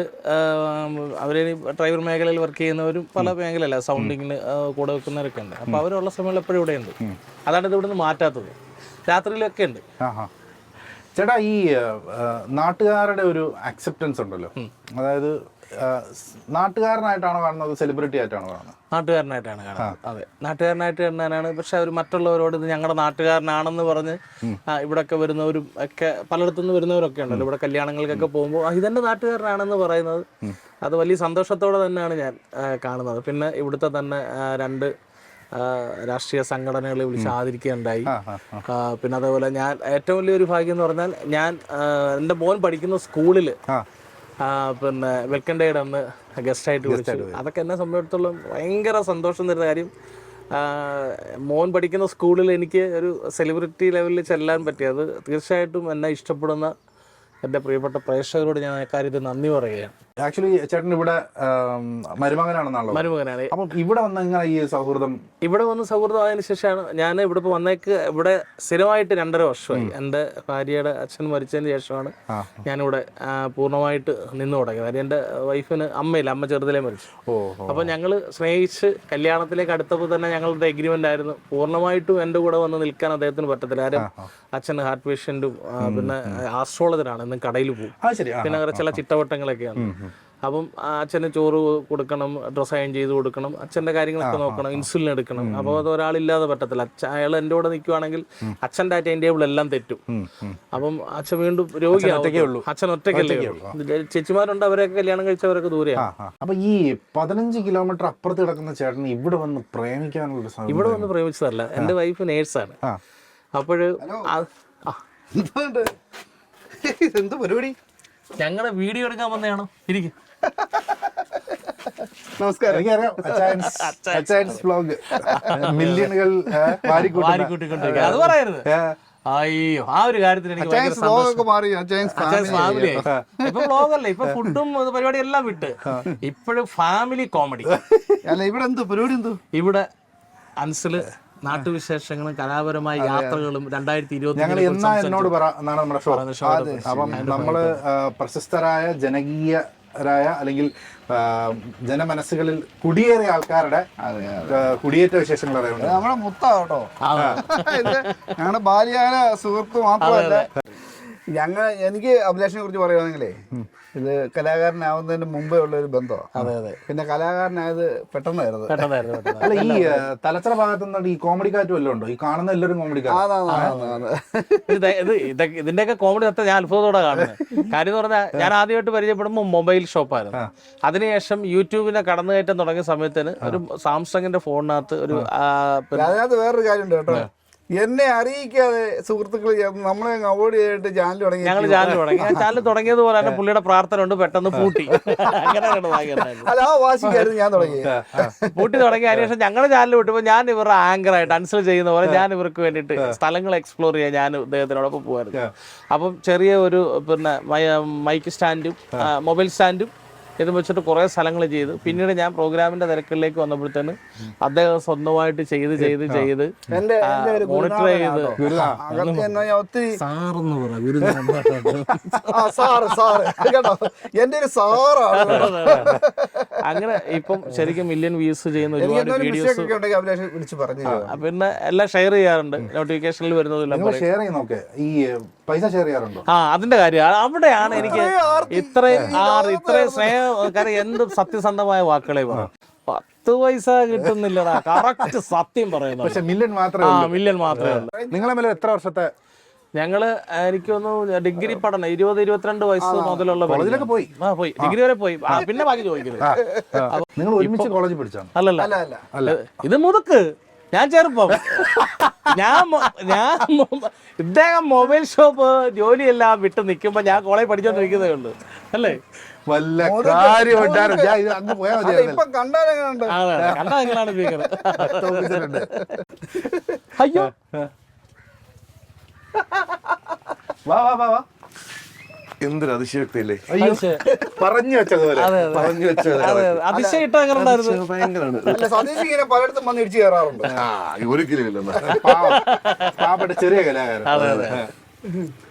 ഡ്രൈവർ മേഖലയിൽ വർക്ക് ചെയ്യുന്നവരും പല മേഖലയല്ല, സൗണ്ടിങ്ങിന് കൂടെ വെക്കുന്നവരൊക്കെ ഉണ്ട്. അപ്പോൾ അവരുള്ള സമയങ്ങളിൽ എപ്പോഴും ഇവിടെ ഉണ്ട്. അതാണ് ഇത് ഇവിടെ നിന്ന് മാറ്റാത്തത്. രാത്രിയിലൊക്കെ ഉണ്ട്. ചേട്ടാ ഈ നാട്ടുകാരുടെ ഒരു അക്സെപ്റ്റൻസ് ഉണ്ടല്ലോ, അതായത് നാട്ടുകാരനായിട്ടാണോ കാണുന്നത്, സെലിബ്രിറ്റി ആയിട്ടാണോ കാണുന്നത്? നാട്ടുകാരനായിട്ടാണ് കാണുന്നത്. അതെ, നാട്ടുകാരനായിട്ട് കാണാനാണ്. പക്ഷെ അവർ മറ്റുള്ളവരോട് ഇത് ഞങ്ങളുടെ നാട്ടുകാരനാണെന്ന് പറഞ്ഞ് ഇവിടെയൊക്കെ വരുന്നവരും ഒക്കെ പലയിടത്തുനിന്ന് വരുന്നവരൊക്കെ ഉണ്ടല്ലോ, ഇവിടെ കല്യാണങ്ങൾക്കൊക്കെ പോകുമ്പോൾ ഇതെൻ്റെ നാട്ടുകാരനാണെന്ന് പറയുന്നത് അത് വലിയ സന്തോഷത്തോടെ തന്നെയാണ് ഞാൻ കാണുന്നത്. പിന്നെ ഇവിടുത്തെ തന്നെ 2 രാഷ്ട്രീയ സംഘടനകളെ വിളിച്ച് ആദരിക്കുകയുണ്ടായി. പിന്നെ അതേപോലെ ഞാൻ ഏറ്റവും വലിയൊരു ഭാഗ്യം എന്ന് പറഞ്ഞാൽ ഞാൻ എൻ്റെ മോൻ പഠിക്കുന്ന സ്കൂളിൽ പിന്നെ വെൽക്കം ഡേയുടെ അന്ന് ഗസ്റ്റായിട്ട് വിളിച്ചു. അതൊക്കെ എന്നെ സംബന്ധിച്ചിടത്തോളം ഭയങ്കര സന്തോഷം തരുന്ന കാര്യം. മോൻ പഠിക്കുന്ന സ്കൂളിൽ എനിക്ക് ഒരു സെലിബ്രിറ്റി ലെവലിൽ ചെല്ലാൻ പറ്റിയത് തീർച്ചയായിട്ടും എന്നെ ഇഷ്ടപ്പെടുന്ന എൻ്റെ പ്രിയപ്പെട്ട പ്രേക്ഷകരോട് ഞാൻ അക്കാര്യത്തിൽ നന്ദി പറയുകയാണ്. ആക്ച്വലി ചേട്ടൻ ഇവിടെ മരുമകനാണെന്നാണല്ലോ? മരുമകനാണ്. അപ്പം ഇവിടെ വന്ന എങ്ങനെ ഈ സൗഹൃദം? ഇവിടെ വന്ന് സൗഹൃദമായതിനു ശേഷമാണ് ഞാൻ ഇവിടെ ഇപ്പോൾ വന്നേക്ക്. ഇവിടെ സ്ഥിരമായിട്ട് 2.5 വർഷമായി. എൻ്റെ ഭാര്യയുടെ അച്ഛൻ മരിച്ചതിന് ശേഷമാണ് ഞാനിവിടെ പൂർണ്ണമായിട്ട് നിന്ന് തുടങ്ങിയത്. കാര്യം എൻ്റെ വൈഫിന് അമ്മയില്ല, അമ്മ ചെറുതിലേ മരിച്ചു. അപ്പോൾ ഞങ്ങൾ സ്നേഹിച്ച് കല്യാണത്തിലേക്ക് അടുത്തപ്പോൾ തന്നെ ഞങ്ങളുടെ എഗ്രിമെൻ്റ് ആയിരുന്നു പൂർണ്ണമായിട്ടും എൻ്റെ കൂടെ വന്ന് നിൽക്കാൻ അദ്ദേഹത്തിന് പറ്റത്തില്ല. കാര്യം അച്ഛൻ ഹാർട്ട് പേഷ്യൻറ്റും പിന്നെ ആസ്ട്രോളജറാണ്, ഇന്നും കടയിൽ പോകും. പിന്നെ അങ്ങനെ ചില ചിട്ടവട്ടങ്ങളൊക്കെയാണ്. അപ്പം അച്ഛന് ചോറ് കൊടുക്കണം, ഡ്രസ്സ് അയൺ ചെയ്ത് കൊടുക്കണം, അച്ഛൻ്റെ കാര്യങ്ങളൊക്കെ നോക്കണം, ഇൻസുലിൻ എടുക്കണം. അപ്പോൾ അത് ഒരാളില്ലാതെ പറ്റത്തില്ല. അയാൾ എൻ്റെ കൂടെ നിൽക്കുവാണെങ്കിൽ അച്ഛൻ്റെ ടൈം ടേബിൾ എല്ലാം തെറ്റും. അപ്പം അച്ഛൻ വീണ്ടും രോഗിയാവുള്ളൂ. അച്ഛൻ ഒറ്റയ്ക്കല്ലേ ഉള്ളൂ. ചേച്ചിമാരുണ്ട്, അവരൊക്കെ കല്യാണം കഴിച്ചവരൊക്കെ ദൂരെയാണ്. അപ്പൊ ഈ 15 കിലോമീറ്റർ അപ്പുറത്ത് കിടക്കുന്ന ചേട്ടൻ ഇവിടെ വന്ന് പ്രേമിക്കാനുള്ള ഇവിടെ വന്ന് പ്രേമിച്ചതല്ല. എൻ്റെ വൈഫ് നേഴ്സാണ്. അപ്പോൾ ഇതെന്ത് പരിപാടി? ഞങ്ങള് വീഡിയോ എടുക്കാൻ വന്നതാണോ? ഇരിക്കും. നമസ്കാരം. എനിക്കറിയാം അച്ചായൻസ് വ്ലോഗ് മില്യണുകൾ വാരിക്കൂട്ടിക്കൊണ്ടിരിക്കുക. അത് പറയരുത്. അയ്യോ, ആ ഒരു കാര്യത്തിൽ എനിക്ക് ഭയങ്കര സന്തോഷം. ഫാമിലി ഇപ്പൊ വ്ലോഗല്ലേ, ഇപ്പൊ ഫുഡും പരിപാടി എല്ലാം വിട്ട് ഇപ്പോഴും ഫാമിലി കോമഡി. അല്ല, ഇവിടെ എന്ത് പരിപാടി? ഇവിടെ അൻസില് നാട്ടുവിശേഷങ്ങളും കലാപരമായ യാത്രകളും 2020 ഞങ്ങൾ എന്നാ എന്നോട് പറ എന്നാണ് നമ്മുടെ ഷോ. അപ്പം നമ്മള് പ്രശസ്തരായ ജനകീയരായ അല്ലെങ്കിൽ ജനമനസ്സുകളിൽ കുടിയേറിയ ആൾക്കാരുടെ കുടിയേറ്റ വിശേഷങ്ങൾ അറിയുന്നത് നമ്മുടെ മുത്താ കേട്ടോ. ഇത് ഞങ്ങളുടെ ബാല്യകാല സുഹൃത്ത് മാത്രമല്ല. എനിക്ക് അഭിലാഷിനെ കുറിച്ച് പറയുവാണെങ്കിലേ, ഇത് കലാകാരനാവുന്നതിന് മുമ്പേ ഉള്ള ഒരു ബന്ധമാണ്. പിന്നെ കലാകാരനായത് പെട്ടെന്നായിരുന്നു. അല്ല, ഈ തലച്ചറ ഭാഗത്തുനിന്ന് ഈ കോമഡി കാറ്റ് വല്ലതും ഉണ്ടോ? ഈ കാണുന്ന എല്ലാവരും കോമഡി ഇതിന്റെയൊക്കെ കോമഡി ഞാൻ അത്ഭുതത്തോടെ കാണുന്നത്. കാര്യം എന്ന് പറഞ്ഞാൽ, ഞാൻ ആദ്യമായിട്ട് പരിചയപ്പെടുമ്പോൾ മൊബൈൽ ഷോപ്പായിരുന്നു. അതിനുശേഷം യൂട്യൂബിനെ കടന്നുകയറ്റം തുടങ്ങിയ സമയത്തിന് ഒരു സാംസങ്ങിന്റെ ഫോണിനകത്ത് ഒരു അതിനകത്ത് വേറൊരു കാര്യമുണ്ട് കേട്ടോ. എന്നെ അറിയിക്കാതെ സുഹൃത്തുക്കൾ നമ്മളെ അവോയ്ഡ് ചെയ്തിട്ട് ചാനൽ തുടങ്ങി. ഞങ്ങൾ ചാനൽ തുടങ്ങി. ചാനൽ തുടങ്ങിയതുപോലെ തന്നെ പുള്ളിയുടെ പ്രാർത്ഥന കൊണ്ട് പെട്ടെന്ന് പൂട്ടി. അത് ആ വാശിക്കായിരുന്നു ഞാൻ തുടങ്ങി. പൂട്ടി തുടങ്ങി. അതിനുശേഷം ഞങ്ങളുടെ ചാനൽ വിട്ടപ്പോൾ ഞാൻ ഇവരുടെ ആങ്കറായിട്ട് അൻസൽ ചെയ്യുന്ന പോലെ ഞാൻ ഇവർക്ക് വേണ്ടിയിട്ട് സ്ഥലങ്ങൾ എക്സ്പ്ലോർ ചെയ്യാൻ ഞാൻ ഇദ്ദേഹത്തിനോടൊപ്പം പോകുമായിരുന്നു. അപ്പം ചെറിയ ഒരു പിന്നെ മൈക്ക് സ്റ്റാൻഡും മൊബൈൽ സ്റ്റാൻഡും ഇത് വെച്ചിട്ട് കുറേ സ്ഥലങ്ങൾ ചെയ്തു. പിന്നീട് ഞാൻ പ്രോഗ്രാമിന്റെ തിരക്കിലേക്ക് വന്നപ്പോഴത്തേന് അദ്ദേഹം സ്വന്തമായിട്ട് ചെയ്ത് മോണിറ്റർ ചെയ്ത് സാറെന്ന് പറ എന്റെ ഒരു സാറാണ്. അങ്ങനെ ഇപ്പം ശരിക്കും മില്യൺ വ്യൂസ് ചെയ്യുന്ന ഒരുപാട് വീഡിയോസ് വിളിച്ചു പറഞ്ഞു. പിന്നെ എല്ലാം ഷെയർ ചെയ്യാറുണ്ട്. നോട്ടിഫിക്കേഷനിൽ വരുന്നതെല്ലാം ഷെയർ ചെയ്യുന്നൊക്കെ ഈ പൈസ ഷെയർ ചെയ്യാറുണ്ടോ? അതിന്റെ കാര്യം അവിടെയാണ് എനിക്ക് ഇത്രയും സ്നേഹം. കാരണം എന്ത് സത്യസന്ധമായ വാക്കുകളെ പറയും. 10 പൈസ കിട്ടുന്നില്ലടാ, കറക്റ്റ് സത്യം പറയുന്നു. പക്ഷെ മില്യൺ മാത്രമേ ഉള്ളൂ. നിങ്ങളെ മേലെ എത്ര വർഷത്തെ? ഞങ്ങള് എനിക്കൊന്ന് ഡിഗ്രി പഠനം 20-22 വയസ്സ് മുതലുള്ള പോയി ഡിഗ്രി വരെ പോയി. പിന്നെ ബാക്കി ചോദിക്കുന്നത്. നിങ്ങൾ ഒരുമിച്ച് കോളേജിൽ പഠിച്ചാണ്? അല്ലല്ല, ഇത് മുതുക്ക്, ഞാൻ ചെറുപ്പം. ഞാൻ ഇദ്ദേഹം മൊബൈൽ ഷോപ്പ് ജോലിയെല്ലാം വിട്ട് നിൽക്കുമ്പോ ഞാൻ കോളേജ് പഠിച്ചോണ്ടിരിക്കുന്നതേ ഉള്ളൂ അല്ലേ. വല്ല കാര്യം അങ്ങ് പോയാൽ മതി. കണ്ടാ എങ്ങനെയാണ് അയ്യോ എന്തൊരു അതിശയോക്തിയില്ലേ പറഞ്ഞു വെച്ചതുപോലെ. അതിശയിട്ട എങ്ങനെ ഉണ്ടായിരുന്നു? ഭയങ്കരമാണ്. സതീഷ് ഇങ്ങനെ പലയിടത്തും വന്ന് ഇടിച്ചു കയറാറുണ്ട്. ഒരിക്കലും ഇല്ല. പാവപ്പെട്ട ചെറിയ കലാകാരൻ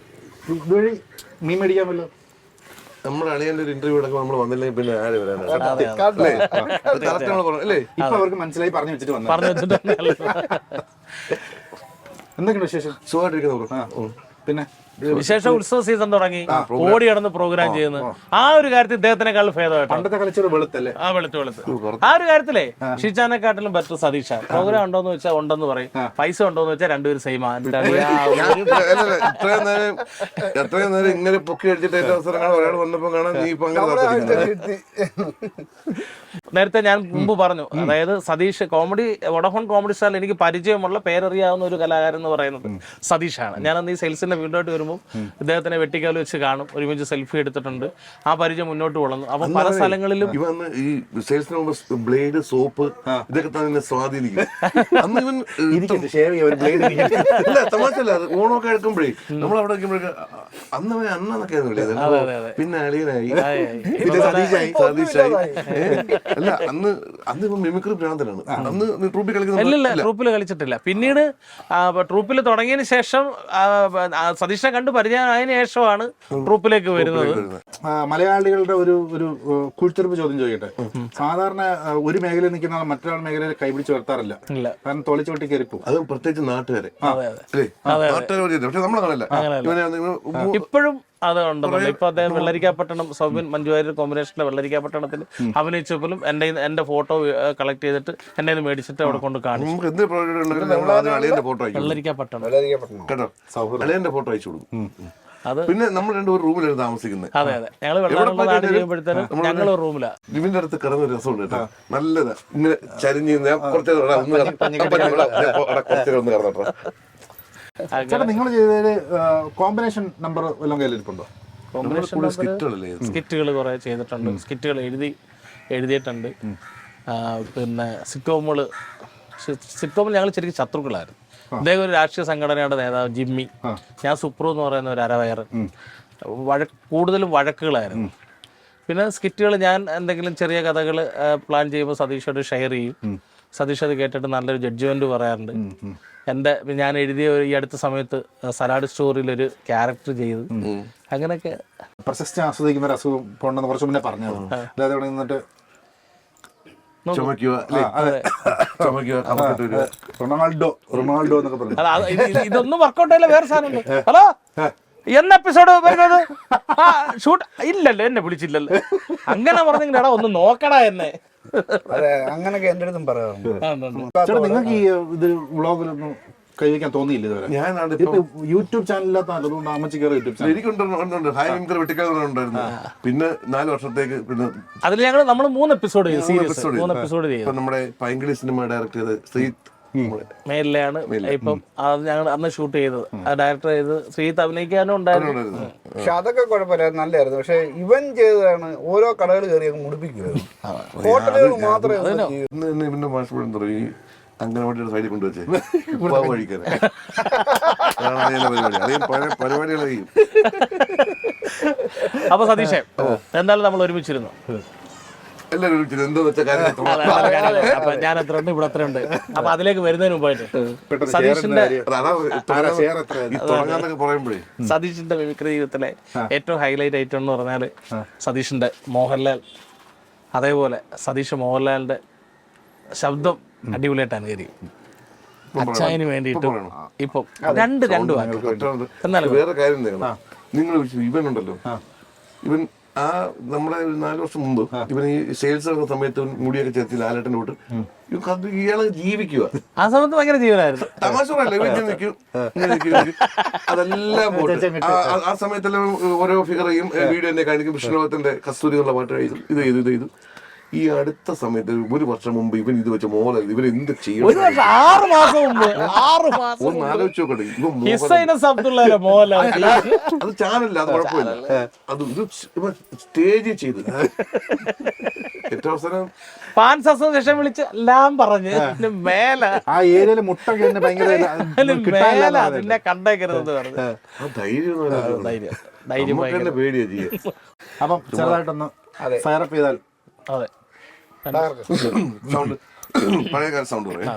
മീൻ മേടിക്കാൻ പറ്റുമല്ലോ. നമ്മുടെ അളിയന്റെ ഒരു ഇന്റർവ്യൂ എടുക്കുമ്പോൾ നമ്മൾ വന്നില്ലെങ്കിൽ പിന്നെ ആര് വരാനാണ്? ഇപ്പൊ അവർക്ക് മനസ്സിലായി പറഞ്ഞു വെച്ചിട്ട് വന്നു. എന്തൊക്കെയുണ്ട് വിശേഷം? സുഖമായിട്ടിരിക്കുന്നു. പിന്നെ വിശേഷം ഉത്സവ സീസൺ തുടങ്ങി, ഓടി കിടന്ന് പ്രോഗ്രാം ചെയ്യുന്നു. ആ ഒരു കാര്യത്തിൽ ഇദ്ദേഹത്തിനേക്കാൾ ഭേദമായിട്ട് പണ്ടത്തെ കളിച്ചൊരു വെളുത്തല്ലേ? വെളുത്ത് ആ ഒരു കാര്യത്തിലേ ഷിജാനെക്കാട്ടിലും ബെറ്റർ സതീഷ. പ്രോഗ്രാം ഉണ്ടോന്ന് വെച്ചാൽ ഉണ്ടെന്ന് പറയും, പൈസ ഉണ്ടോന്ന് വെച്ചാൽ രണ്ടുപേരും സെയിം. എത്രയും നേരം ഇങ്ങനെ പൊക്കി അടിച്ചിട്ട് അവസരങ്ങൾ ഒരാൾ വന്നപ്പോ കാണാൻ നീ ഇപ്പൊ നേരത്തെ ഞാൻ മുമ്പ് പറഞ്ഞു, അതായത് സതീഷ് കോമഡി വോഡഫോൺ കോമഡി സ്റ്റാറിൽ എനിക്ക് പരിചയമുള്ള പേരറിയാവുന്ന ഒരു കലാകാരൻ എന്ന് പറയുന്നത് സതീഷാണ്. ഞാനന്ന് ഈ സെയിൽസിന്റെ വീണ്ടുമായിട്ട് വരുമ്പോൾ ഇദ്ദേഹത്തിനെ വെട്ടിക്കാൽ വെച്ച് കാണും, ഒരുമിച്ച് സെൽഫി എടുത്തിട്ടുണ്ട്. ആ പരിചയം മുന്നോട്ട് വളർന്നു. അപ്പൊ പല സ്ഥലങ്ങളിലും ഈ സെയിൽസിന് ബ്ലേഡ്, സോപ്പ് ഇതൊക്കെ തന്നെ സ്വാധീനിക്കും. അന്ന് ഇവൻ തമാശല്ല, ഓണമൊക്കെ എടുക്കുമ്പോഴേ നമ്മൾ അവിടെ അന്ന് അന്നൊക്കെ പിന്നെ അളിയനായി സതീഷായി. അല്ല അന്ന് ഇവൻ മിമിക്രി ഭ്രാന്തനാണ്. അന്ന് ട്രൂപ്പിൽ കളിക്കുന്ന ട്രൂപ്പിൽ കളിച്ചിട്ടില്ല. പിന്നീട് ട്രൂപ്പിൽ തുടങ്ങിയതിന് ശേഷം സതീഷിനെ കണ്ട് പരിചയമായതിനു ശേഷമാണ് ട്രൂപ്പിലേക്ക് വരുന്നത്. മലയാളികളുടെ ഒരു കുഴിച്ചെറുപ്പ് ചോദ്യം ചോദിക്കട്ടെ. സാധാരണ ഒരു മേഖലയിൽ നിൽക്കുന്ന ആൾ മറ്റൊരാൾ മേഖലയിൽ കൈപിടിച്ച് വരുത്താറില്ല, കാരണം തൊളിച്ചോട്ടി കയറിപ്പോ. അത് പ്രത്യേകിച്ച് നാട്ടുകാരെ പക്ഷെ നമ്മളെ കാണല്ല. ഇപ്പോഴും അത് ഉണ്ടെന്നുണ്ട്. ഇപ്പൊ അദ്ദേഹം വെള്ളരിക്കാപട്ടണം സൗബിൻ മഞ്ജു വാര്യർ കോമ്പിനേഷന്റെ വെള്ളരിക്കാപട്ടണത്തിൽ അഭിനയിച്ചപ്പോഴും എന്റെ ഫോട്ടോ കളക്ട് ചെയ്തിട്ട് എന്നെ മേടിച്ചിട്ട് അവിടെ കൊണ്ട് കാണിച്ചു. വെള്ളരിക്കാപട്ടണം അളിയന്റെ ഫോട്ടോ അയച്ചു കൊടുക്കും. അത് പിന്നെ നമ്മൾ രണ്ടുപേരും റൂമിലാണ് താമസിക്കുന്നത്. അതെ ഞങ്ങൾ ചെയ്യുമ്പോഴത്തേനും ഞങ്ങൾ റൂമിലാണ്. ലിവിന്റെ അടുത്ത് കിടന്ന രസമുണ്ട് കേട്ടോ, നല്ലതാ. ഇങ്ങനെ ചരിഞ്ഞ് കുറച്ചു ഒന്ന് കിടന്നോ. ചേട്ടാ നിങ്ങൾ ചെയ്തതിൽ കോമ്പിനേഷൻ നമ്പർ വല്ലതും കയ്യിലിരിപ്പുണ്ടോ? കോമ്പിനേഷൻ സ്കിറ്റുകളല്ലേ സ്കിറ്റുകൾ കുറേ ചെയ്തിട്ടുണ്ട്, സ്കിറ്റുകൾ എഴുതിയിട്ടുണ്ട്. പിന്നെ സിറ്റ്കോമുകൾ ഞങ്ങൾ ശരിക്കും ശത്രുക്കളായിരുന്നു. അദ്ദേഹം ഒരു രാഷ്ട്രീയ സംഘടനയുടെ നേതാവ് ജിമ്മി, ഞാൻ സുപ്രു എന്ന് പറയുന്ന ഒരു അരവയർ, കൂടുതലും വഴക്കുകളായിരുന്നു. പിന്നെ സ്കിറ്റുകൾ ഞാൻ എന്തെങ്കിലും ചെറിയ കഥകൾ പ്ലാൻ ചെയ്യുമ്പോൾ സതീഷോട് ഷെയർ ചെയ്യും. സതീഷ് അത് കേട്ടിട്ട് നല്ലൊരു ജഡ്ജ്മെന്റ് പറയാറുണ്ട്. ഞാൻ എഴുതിയ ഈ അടുത്ത സമയത്ത് സലാഡ് സ്റ്റോറിയിലൊരു ക്യാരക്ടർ ചെയ്തു. അങ്ങനെയൊക്കെ പ്രശസ്തി ആസ്വദിക്കുന്ന ഒരു അസുഖം പോണ്ടെന്ന് കുറച്ച് മുന്നേ പറഞ്ഞത്. അതായത് ഇവിടെ നിന്നിട്ട് റൊണാൾഡോ എന്നൊക്കെ പറഞ്ഞു. ഇതൊന്നും വർക്കൗട്ട് ആയില്ല. വേറെ സാധനം ഉണ്ട്. ഹലോ, എന്ന എപ്പിസോഡ് വരുന്നത്? ഷൂട്ട് ഇല്ലല്ലോ, എന്നെ വിളിച്ചില്ലല്ലോ. അങ്ങനെ പറഞ്ഞെങ്കിൽ എടാ ഒന്ന് നോക്കടാ എന്നെ. അങ്ങനൊക്കെ എന്റെ അടുത്തും പറയാറുണ്ട്. നിങ്ങൾക്ക് ഈ ഇത് വ്ളോഗിലൊന്നും കൈവയ്ക്കാൻ തോന്നിയില്ല ഇതുവരെ? ഞാൻ യൂട്യൂബ് ചാനലില്ലാത്ത അതുകൊണ്ട് അമ്മച്ചി കയറി യൂട്യൂബ് ചാനൽ എനിക്കുണ്ടായിരുന്നു. ഹായ് വിങ്കർ വെട്ടിക്കാറുണ്ടായിരുന്നു. പിന്നെ 4 വർഷത്തേക്ക് പിന്നെ അതിൽ നമ്മൾ 3 എപ്പിസോഡ് ചെയ്തു. നമ്മുടെ പൈങ്കിളി സിനിമ ഡയറക്ട് ചെയ്ത് ശ്രീത്ത് മേലിലാണ് ഇപ്പം അത് ഞങ്ങൾ അന്ന് ഷൂട്ട് ചെയ്തത്. ആ ഡയറക്ടർ ചെയ്ത് ശ്രീത്ത് അഭിനയിക്കാനും ഉണ്ടായിരുന്നു. പക്ഷെ അതൊക്കെ കുഴപ്പമില്ല, നല്ലായിരുന്നു. പക്ഷെ ഇവൻ ചെയ്തതാണ് ഓരോ കടകൾ കയറി അങ്ങ് മുടിപ്പിക്കുമായിരുന്നു. ഹോട്ടലുകൾ മാത്രമേ പിന്നെ മാഷ് തുടങ്ങി അംഗനവാടിയുടെ സൈഡിൽ കൊണ്ടുവച്ചേ കഴിക്കാൻ പരിപാടികളെ ചെയ്യും. അപ്പൊ സതീഷേ, എന്തായാലും നമ്മൾ ഒരുമിച്ചിരുന്നു. എല്ലാവരും എന്താ വെച്ച കാര്യം അപ്പൊ ഞാൻ എത്ര ഉണ്ട്, ഇവിടെ എത്ര ഉണ്ട്. അപ്പൊ അതിലേക്ക് വരുന്നതിന് മുമ്പായിട്ട് സതീഷിന്റെ പറയുമ്പോഴേ സതീഷിന്റെ മിമിക്രി ജീവിതത്തിലെ ഏറ്റവും ഹൈലൈറ്റ് ഐറ്റം എന്ന് പറഞ്ഞാല് സതീഷിന്റെ മോഹൻലാൽ. അതേപോലെ സതീഷ് മോഹൻലാലിന്റെ ശബ്ദം അടിപൊളിയായിട്ട് അനുകരിക്കും. അച്ചായന് വേണ്ടിയിട്ട് ഇപ്പം രണ്ടു എന്നാലും വേറെ കാര്യം നിങ്ങൾ ഇവൻ ഉണ്ടല്ലോ, ഇവൻ ആ നമ്മുടെ 4 വർഷം മുമ്പ് ഇവൻ ഈ സെയിൽസ് നടക്കുന്ന സമയത്ത് മുടിയൊക്കെ ചേർത്തി ലാലേട്ടൻ്റെ കൂട്ട് ഇയാള് ജീവിക്കുക. ആ സമയത്ത് ഭയങ്കര ജീവനായിരുന്നു. തമാശ അതെല്ലാം പോട്ടെ. ആ സമയത്തെല്ലാം ഓരോ ഫിഗർ ചെയ്യും, വീഡിയോ എന്നെ കാണിക്കും. വിഷ്ണുഭത്തിന്റെ കസ്തൂരി എന്നുള്ള പാട്ട് എഴുതും. ഇത് ചെയ്തു. ഈ അടുത്ത സമയത്ത് 1 വർഷം മുമ്പ് ഇവൻ ഇത് വെച്ച മോഹൻലാൽ ഇവൻ എന്ത് ചെയ്യണം? 6 മാസം മുമ്പ് ഒന്ന് ആലോചിച്ച് നോക്കട്ടെ. അത് ചാനലില്ല, അത് കുഴപ്പമില്ല. അത് ഇത് സ്റ്റേജിൽ ചെയ്ത് ഏറ്റവും അവസരം ഫാൻസ് അസോസിയേഷൻ വിളിച്ച് എല്ലാം പറഞ്ഞ് മേല ആ ഏരിയയില് മുട്ട മേല അതിനെ കണ്ടേക്കരുതെന്ന് പറഞ്ഞു. ധൈര്യം പേടിയാ ചെയ്യാൻ. അപ്പം ചെറുതായിട്ടൊന്ന് ഫയറപ്പ് ചെയ്താൽ. അതെ, സൗണ്ട് പഴയ കാല സൗണ്ട് പറയാം.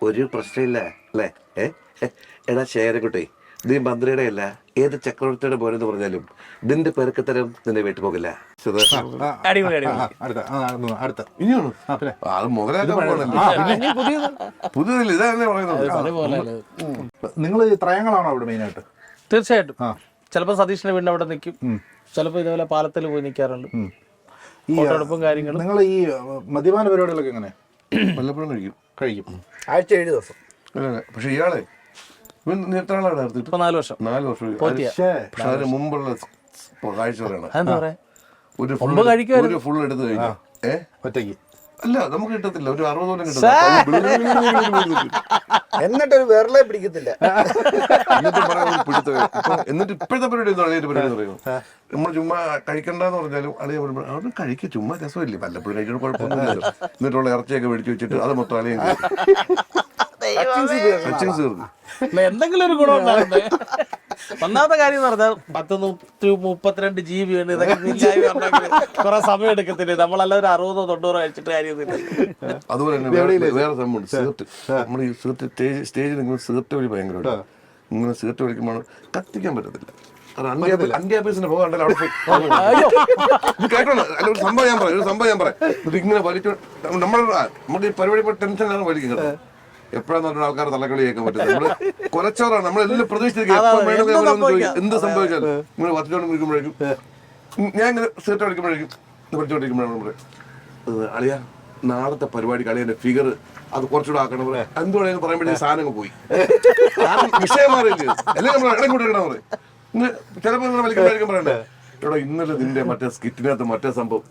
ഒരു പ്രശ്നമില്ല അല്ലേ? എടാ ശേരക്കുട്ടി, നീ മന്ത്രിയുടെ അല്ല ഏത് ചക്രവർത്തിയുടെ പോരെന്ന് പറഞ്ഞാലും ഇതിന്റെ പെരുക്കത്തരം നിന്നെ വിട്ടുപോകില്ല. ഇനിയാണ് അത് പുതിയതില്ല, ഇതന്നെ പറയുന്നത്. നിങ്ങൾ ത്രയങ്ങളാണോ അവിടെ മെയിനായിട്ട്? തീർച്ചയായിട്ടും. ചിലപ്പോൾ സതീഷിന്റെ വീടിന്റെ അവിടെ നിൽക്കും, ചിലപ്പോൾ ഇതേപോലെ പാലത്തിൽ പോയി നിൽക്കാറുണ്ട്. ഈ കാര്യങ്ങളും നിങ്ങൾ ഈ മദ്യപാന പരിപാടികളൊക്കെ എങ്ങനെ? വല്ലപ്പോഴും കഴിക്കും. ആഴ്ച 7 ദിവസം. പക്ഷെ ഇയാളെ എത്ര ആളാണ് എടുത്തിട്ട്? 4 വർഷം. 4 വർഷം. പക്ഷെ അതിന് മുമ്പുള്ള കാഴ്ച പറയണം. ഒരു ഫുൾ എടുത്ത് കഴിഞ്ഞു ഒറ്റയ്ക്ക് അല്ല, നമുക്ക് കിട്ടത്തില്ല. ഒരു 60 കൊല്ലം കിട്ടും. എന്നിട്ടൊരു വിരളെ പിടിക്കത്തില്ല. എന്നിട്ട് ഇപ്പോഴത്തെ പരിപാടി പറയുന്നു, നമ്മൾ ചുമ്മാ കഴിക്കണ്ടെന്ന് പറഞ്ഞാലും അളിയ അവിടെ കഴിക്കുക, ചുമ്മാ രസമില്ലേ, വല്ലപ്പോഴും കഴിക്കണം, കുഴപ്പമൊന്നുമില്ലല്ലോ. എന്നിട്ടുള്ള ഇറച്ചിയൊക്കെ മേടിച്ച് വെച്ചിട്ട് അത് മൊത്തം അളിയും എന്തെങ്കിലും ഒരു ഗുണം ഉണ്ടാകുന്നത്. ഒന്നാമത്തെ കാര്യം എന്ന് പറഞ്ഞാൽ 132 GB ഉണ്ട്. ഇതൊക്കെ കുറെ സമയം എടുക്കത്തില്ലേ? നമ്മളല്ല ഒരു 60-90 കഴിച്ചിട്ട് കാര്യമൊന്നുമില്ല. അതുപോലെ തന്നെ വേറെ സംഭവം സിഗരറ്റ്. നമ്മൾ ഈ സിഗരറ്റ് സ്റ്റേജിൽ നിൽക്കുമ്പോൾ സിഗരറ്റ് വഴി ഭയങ്കര ഇങ്ങനെ സിഗരറ്റ് വലിക്കുമ്പോൾ കത്തിക്കാൻ പറ്റത്തില്ല. അന്ത്യാപീസിന്റെ പോകാൻ അവിടെ കേട്ടോ. അല്ല, ഒരു സംഭവം ഞാൻ പറയാം. ഇങ്ങനെ വലിച്ചു നമ്മുടെ ഈ പരിപാടി ടെൻഷനാണ് വലിക്കുന്നത്. എപ്പോഴാന്ന് പറഞ്ഞ ആൾക്കാർ തലക്കളി കേൾക്കാൻ പറ്റുന്നത്. നമ്മള് കൊലച്ചോറാണ്. നമ്മളെല്ലാം പ്രതീക്ഷിച്ചിരിക്കും എന്ത് സംഭവിച്ചാലും ഇങ്ങനെ വർദ്ധിച്ചോണ്ടിരിക്കുമ്പോഴേക്കും ഞാൻ ഇങ്ങനെ സിഗരറ്റ് അടിക്കുമ്പോഴേക്കും പഠിച്ചോണ്ടിരിക്കുമ്പോഴാണ് അളിയ നാളത്തെ പരിപാടിക്ക് അളിയന്റെ ഫിഗർ അത് കുറച്ചുകൂടെ ആക്കണം. എന്തുകൊണ്ടെന്ന് പറയുമ്പോഴേ സാധനം പോയി, വിഷയം മാറിയില്ലേ, അല്ലെങ്കിൽ നമ്മൾ ഇടം കൂടെ ഇടണം പറയും. ഇന്ന് ചിലപ്പോൾ നിങ്ങൾ വലിക്കുമ്പോഴേക്കും പറയണ്ടേ, ഇവിടെ ഇന്നലെ നിന്റെ മറ്റേ സ്കിറ്റിനകത്ത് മറ്റേ സംഭവം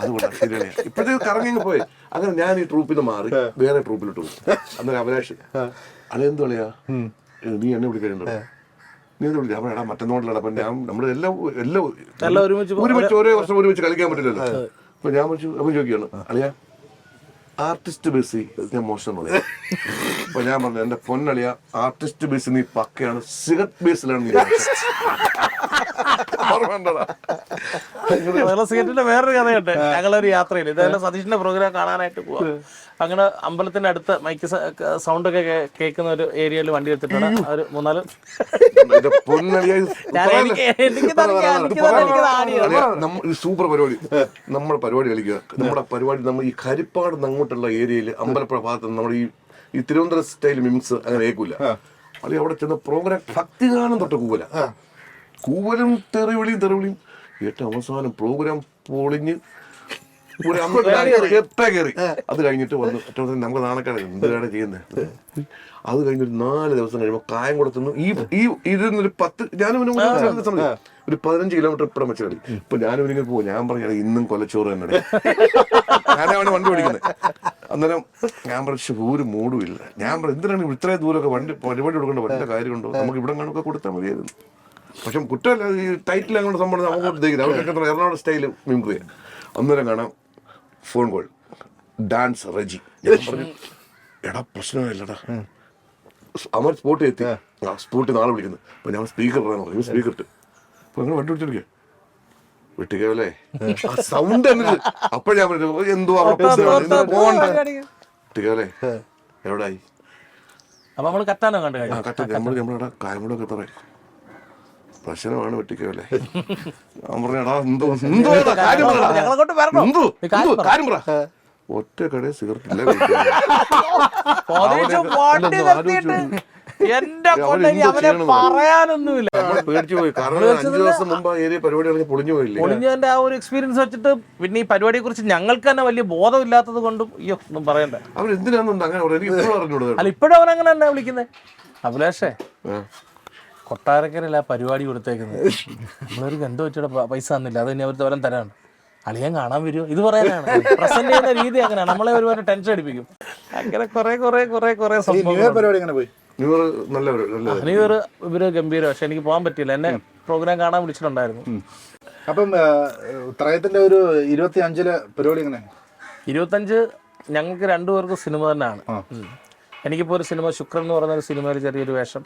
അതുകൊണ്ടാണ് ശരിയാണ്. ഇപ്പോഴത്തെ കറങ്ങി പോയി. അങ്ങനെ ഞാൻ ഈ ട്രൂപ്പിൽ നിന്ന് മാറി വേറെ ട്രൂപ്പിലോട്ട് പോകും. അന്നേരം അഭിലാഷ് അതെന്ത് കളിയാ നീ എന്നെ വിളിക്കലുണ്ടോ, നീ എന്ത് വിളിക്കാം? അപ്പൊ എടാ മറ്റന്നോണ്ടല്ലടാ. അപ്പൊ ഞാൻ നമ്മൾ എല്ലാം ഒരുമിച്ച് ഒരേ വർഷം ഒരുമിച്ച് കളിക്കാൻ പറ്റില്ലല്ലോ. അപ്പൊ ഞാൻ അപ്പൊ ചോദിക്കുകയാണ് അളിയാ ആർട്ടിസ്റ്റ് ബേസ് ഞാൻ മോശം പറയാം. അപ്പൊ ഞാൻ പറഞ്ഞു എന്റെ പൊന്നളിയ ആർട്ടിസ്റ്റ് ബേസ് നീ പക്കയാണ്, സിഗരറ്റ് ബേസിലാണ് നീ. സിഗരറ്റിന്റെ വേറൊരു കഥയുണ്ട്. ഞങ്ങളൊരു യാത്രയിൽ ഇതേപോലെ സതീഷിന്റെ പ്രോഗ്രാം കാണാനായിട്ട് പോവാം. അങ്ങനെ അമ്പലത്തിന്റെ അടുത്ത് മൈക്ക് സൗണ്ട് ഒക്കെ കേൾക്കുന്ന ഒരു ഏരിയയിൽ വണ്ടി എടുത്തിട്ടാണ് ഒരു 3-4 സൂപ്പർ പരിപാടി. നമ്മുടെ പരിപാടി കളിക്കുക. നമ്മുടെ പരിപാടി നമ്മൾ ഈ ഹരിപ്പാട് അങ്ങോട്ടുള്ള ഏരിയയിൽ അമ്പലപ്പുഴ ഭാഗത്ത് നമ്മുടെ ഈ തിരുവനന്തപുരം സ്റ്റൈൽ മിംസ് അങ്ങനെ കേൾക്കൂല. അല്ലെ അവിടെ ചെന്ന പ്രോഗ്രാം ഭക്തിഗാനം തൊട്ട് കൂവലും തെറിവിളിയും ഏറ്റവും അവസാനം പ്രോഗ്രാം പൊളിഞ്ഞ് കയറി. അത് കഴിഞ്ഞിട്ട് വന്നു നമുക്ക് നാണക്കാണ് എന്താണ് ചെയ്യുന്നത്. അത് കഴിഞ്ഞൊരു 4 ദിവസം കഴിയുമ്പോൾ കായംകുളത്തുനിന്ന് ഈ ഇതിന്നൊരു 10 ഒരു 15 കിലോമീറ്റർ ഇപ്പുറം വെച്ച് കളി. ഇപ്പൊ ഞാനിവരിങ്ങനെ പോകും. ഞാൻ പറഞ്ഞ ഇന്നും കൊലച്ചോറ് തന്നെ ഞാനാണ് വണ്ടി ഓടിക്കുന്നത്. അന്നേരം ഞാൻ പറഞ്ഞു ഒരു മൂടും ഇല്ല. ഞാൻ പറഞ്ഞു എന്തിനാണ് ഇത്രയും ദൂരമൊക്കെ പരിപാടി കൊടുക്കേണ്ട വല്ല കാര്യമുണ്ടോ, നമുക്ക് ഇവിടെ കാണുമൊക്കെ കൊടുത്താൽ മതിയായിരുന്നു. പക്ഷെ കുറ്റമല്ല, ഈ ടൈറ്റിൽ അങ്ങോട്ട് സംഭവം നമുക്ക് ഉദ്ദേശിക്കുന്നത് അവർക്കൊക്കെ എറണാകുളം സ്റ്റൈല് മിമിക്രി. അന്നേരം കാണാം ഫോൺ കോൾ ഡാൻസ് റജി. ഞാൻ പറഞ്ഞു എടാ പ്രശ്നമില്ലടാ അമർ സ്പോട്ട് എത്തി, സ്പോട്ട് നാളെ വിളിക്കുന്നത്. അപ്പൊ ഞാൻ സ്പീക്കർ പറഞ്ഞു സ്പീക്കർ ഇട്ട് അപ്പൊ അങ്ങനെ വണ്ടി വിളിച്ചിരിക്കുക വിട്ടിക്കല്ലേ സൗണ്ട് എന്നിട്ട്. അപ്പോഴേ ഞാൻ പറഞ്ഞു എന്തോ വിട്ടിക്കല്ലേ എവിടായി നമ്മളെ കായംകുളമൊക്കെ പറയും പ്രശ്നമാണ് വെട്ടിക്കല്ലേ. ഞാൻ പറഞ്ഞടാ എന്തോ കാര്യം പറ. ഒറ്റ കടയിൽ സിഗരറ്റ് ഇല്ല. പറയാനൊന്നുമില്ല. പേടിച്ചു പോയി. കാരണം 5 ദിവസം മുമ്പ് ഏരിയ പരിപാടി പൊളിഞ്ഞു പോയില്ലേ. പൊളിഞ്ഞതിന്റെ ആ ഒരു എക്സ്പീരിയൻസ് വെച്ചിട്ട് പിന്നെ ഈ പരിപാടിയെ കുറിച്ച് ഞങ്ങൾക്ക് തന്നെ വലിയ ബോധമില്ലാത്തത് കൊണ്ടും അയ്യോ ഒന്നും പറയണ്ട. അവരെന്തിനാന്ന് അങ്ങനെ എനിക്ക് ഇപ്പോഴും അറിഞ്ഞൂടാ. അല്ല ഇപ്പോഴും അവനങ്ങനെ തന്നെ വിളിക്കുന്നത്. അഭിലാഷേ കൊട്ടാരക്കരല്ല പരിപാടി കൊടുത്തേക്കുന്നത് നമ്മളൊരു ഗന്ധം വെച്ചിട്ട് പൈസ തന്നില്ല, അത് തന്നെ അവർ തോലം തരാണ്. അളിയൻ കാണാൻ വരുമോ ഇത് പറയാനാണ്. പ്രസന്റ് ചെയ്യുന്ന രീതി അങ്ങനെയാണ്, നമ്മളെ ഒരുപാട് ടെൻഷൻ അടിപ്പിക്കും. അങ്ങനെ കുറെ സംഭവം. ന്യൂ ഇയർ ഇവര് ഗംഭീരം. പക്ഷെ എനിക്ക് പോകാൻ പറ്റിയില്ല, എന്നെ പ്രോഗ്രാം കാണാൻ വിളിച്ചിട്ടുണ്ടായിരുന്നു. അപ്പം ത്രയത്തിന്റെ ഒരു 25 പരിപാടി എങ്ങനെ? 25 ഞങ്ങൾക്ക് 2 പേർക്കും സിനിമ തന്നെയാണ്. എനിക്കിപ്പോൾ ഒരു സിനിമ ശുക്രൻ എന്ന് പറയുന്ന ഒരു സിനിമയിൽ ചെറിയൊരു വേഷം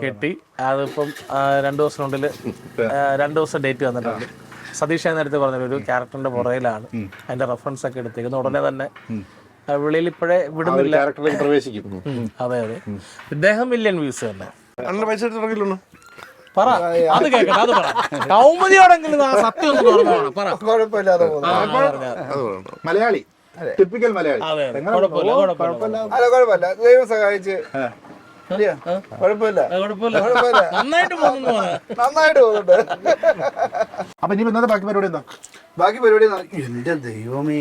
കിട്ടി. അതിപ്പം 2 ദിവസത്തിനുള്ളിൽ 2 ദിവസം ഡേറ്റ് വന്നിട്ടുണ്ട്. സതീഷ് നേരത്തെ പറഞ്ഞൊരു ക്യാരക്ടറിന്റെ പുറയിലാണ് അതിന്റെ റെഫറൻസ് ഒക്കെ എടുത്തേക്കുന്നത്. ഉടനെ തന്നെ വിളിയിൽ ഇപ്പോഴേ വിടുന്നില്ല. അതെ ഇദ്ദേഹം മില്യൺ വ്യൂസ് തന്നെ. പറ അത് കേൾക്കട്ടെ, അത് പറ. കൗമുദിയോടെങ്കിലും ആ സത്യം ഒന്ന് പറഞ്ഞു പറ. മലയാളി, ടിപ്പിക്കൽ മലയാളി. കുഴപ്പമില്ല, ദൈവം സഹായിച്ച് കുഴപ്പമില്ല, നന്നായിട്ട് പോകുന്നുണ്ട്. അപ്പൊ ഇനി ഇന്നത്തെ ബാക്കി പരിപാടി എന്താ? ബാക്കി പരിപാടി എന്റെ ദൈവമേ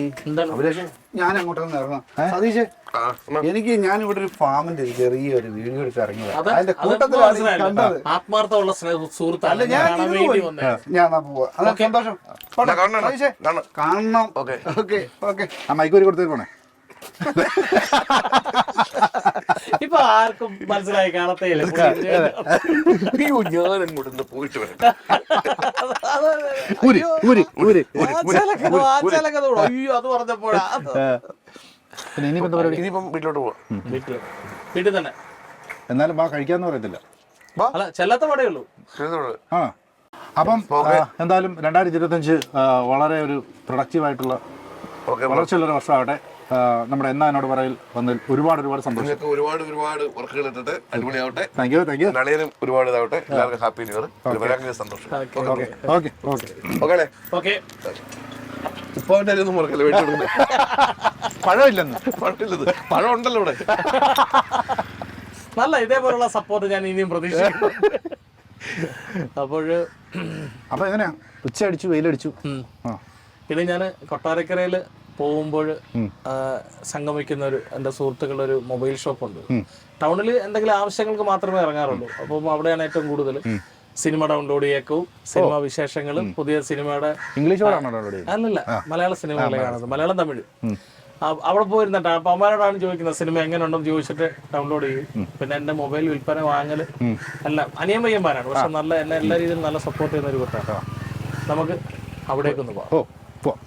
ഞാൻ അങ്ങോട്ടൊന്ന് ഇറങ്ങാം. സതീഷ് എനിക്ക് ഞാനിവിടെ ഒരു ഫാമിന്റെ ചെറിയൊരു വീഡിയോ എടുത്ത് ഇറങ്ങിയത്. അതിന്റെ കൂട്ടത്തിലാണ് കണ്ടത്. ആത്മാർത്ഥമുള്ള സുഹൃത്തല്ല ഞാൻ പോവാ. സന്തോഷം, കാണണം. ഓക്കെ ആ മൈക്കൂരി കൊടുത്തേക്കോണേ. ഇപ്പൊ ആർക്കും മനസ്സിലായി കാണത്തേയില്ല. പോയിട്ട് വരാം. അയ്യോ അത് പറഞ്ഞപ്പോഴാ. ഇനിയിപ്പം വീട്ടിലോട്ട് പോവാം. വീട്ടിൽ തന്നെ എന്നാലും ബാ കഴിക്കാന്ന് പറയത്തില്ല. അല്ല ചെല്ലാത്ത പടേ ഉള്ളൂ. ആ അപ്പം എന്തായാലും 2025 വളരെ ഒരു പ്രൊഡക്റ്റീവായിട്ടുള്ള വളർച്ചയുള്ളൊരു വർഷമാവട്ടെ. നമ്മുടെ എന്നാ എന്നോട് പറയൽ വന്നതിൽ ഒരുപാട് സന്തോഷം. ഒരുപാട് വർക്കുകൾ ഇട്ടിട്ട് അടിപൊളിയാവട്ടെ. Thank you. നളിയനും ഒരുപാട് ഇതാവട്ടെ. എല്ലാവർക്കും ഹാപ്പി ന്യൂ ഇയർ. ഭയങ്കര സന്തോഷം. ഓക്കെ ഇപ്പൊ ഒന്നും മറക്കല്ലേ. വീട്ടിൽ പഴമില്ലെന്ന് പഴം ഉണ്ടല്ലോ ഇവിടെ. നല്ല ഇതേപോലുള്ള സപ്പോർട്ട് ഞാൻ ഇനിയും പ്രതീക്ഷിക്കുന്നു. അപ്പൊ എങ്ങനെയാ ഉച്ച അടിച്ചു വെയിലടിച്ചു. ഇത് ഞാൻ കൊട്ടാരക്കരയിൽ പോകുമ്പോൾ സംഗമിക്കുന്ന എൻ്റെ സുഹൃത്തുക്കളുടെ ഒരു മൊബൈൽ ഷോപ്പുണ്ട്. ടൗണിൽ എന്തെങ്കിലും ആവശ്യങ്ങൾക്ക് മാത്രമേ ഇറങ്ങാറുള്ളൂ. അപ്പം അവിടെയാണ് ഏറ്റവും കൂടുതൽ. സിനിമ ഡൗൺലോഡ് ചെയ്യേക്കും, സിനിമ വിശേഷങ്ങളും പുതിയ സിനിമയുടെ ഇംഗ്ലീഷ് പടമാണോ ഡൗൺലോഡ് ചെയ്യുന്നത്? അല്ലല്ല മലയാള സിനിമകളെ കാണുന്നത്, മലയാളം തമിഴ്. അവിടെ പോയിരുന്നിട്ട് അപ്പൊ അമ്മമാരോടാണ് ചോദിക്കുന്നത് സിനിമ എങ്ങനെ ഉണ്ടെന്ന് ചോദിച്ചിട്ട് ഡൗൺലോഡ് ചെയ്യും. പിന്നെ എന്റെ മൊബൈൽ വിൽപ്പന വാങ്ങല് എല്ലാം അനിയൻ പയ്യന്മാരാണ്, പക്ഷെ നല്ല എന്നെ എല്ലാ രീതിയിലും നല്ല സപ്പോർട്ട് ചെയ്യുന്ന ഒരു കൂട്ടാണ്. നമുക്ക് അവിടേക്കൊന്ന് പോവാം. ഓ, പോവാം.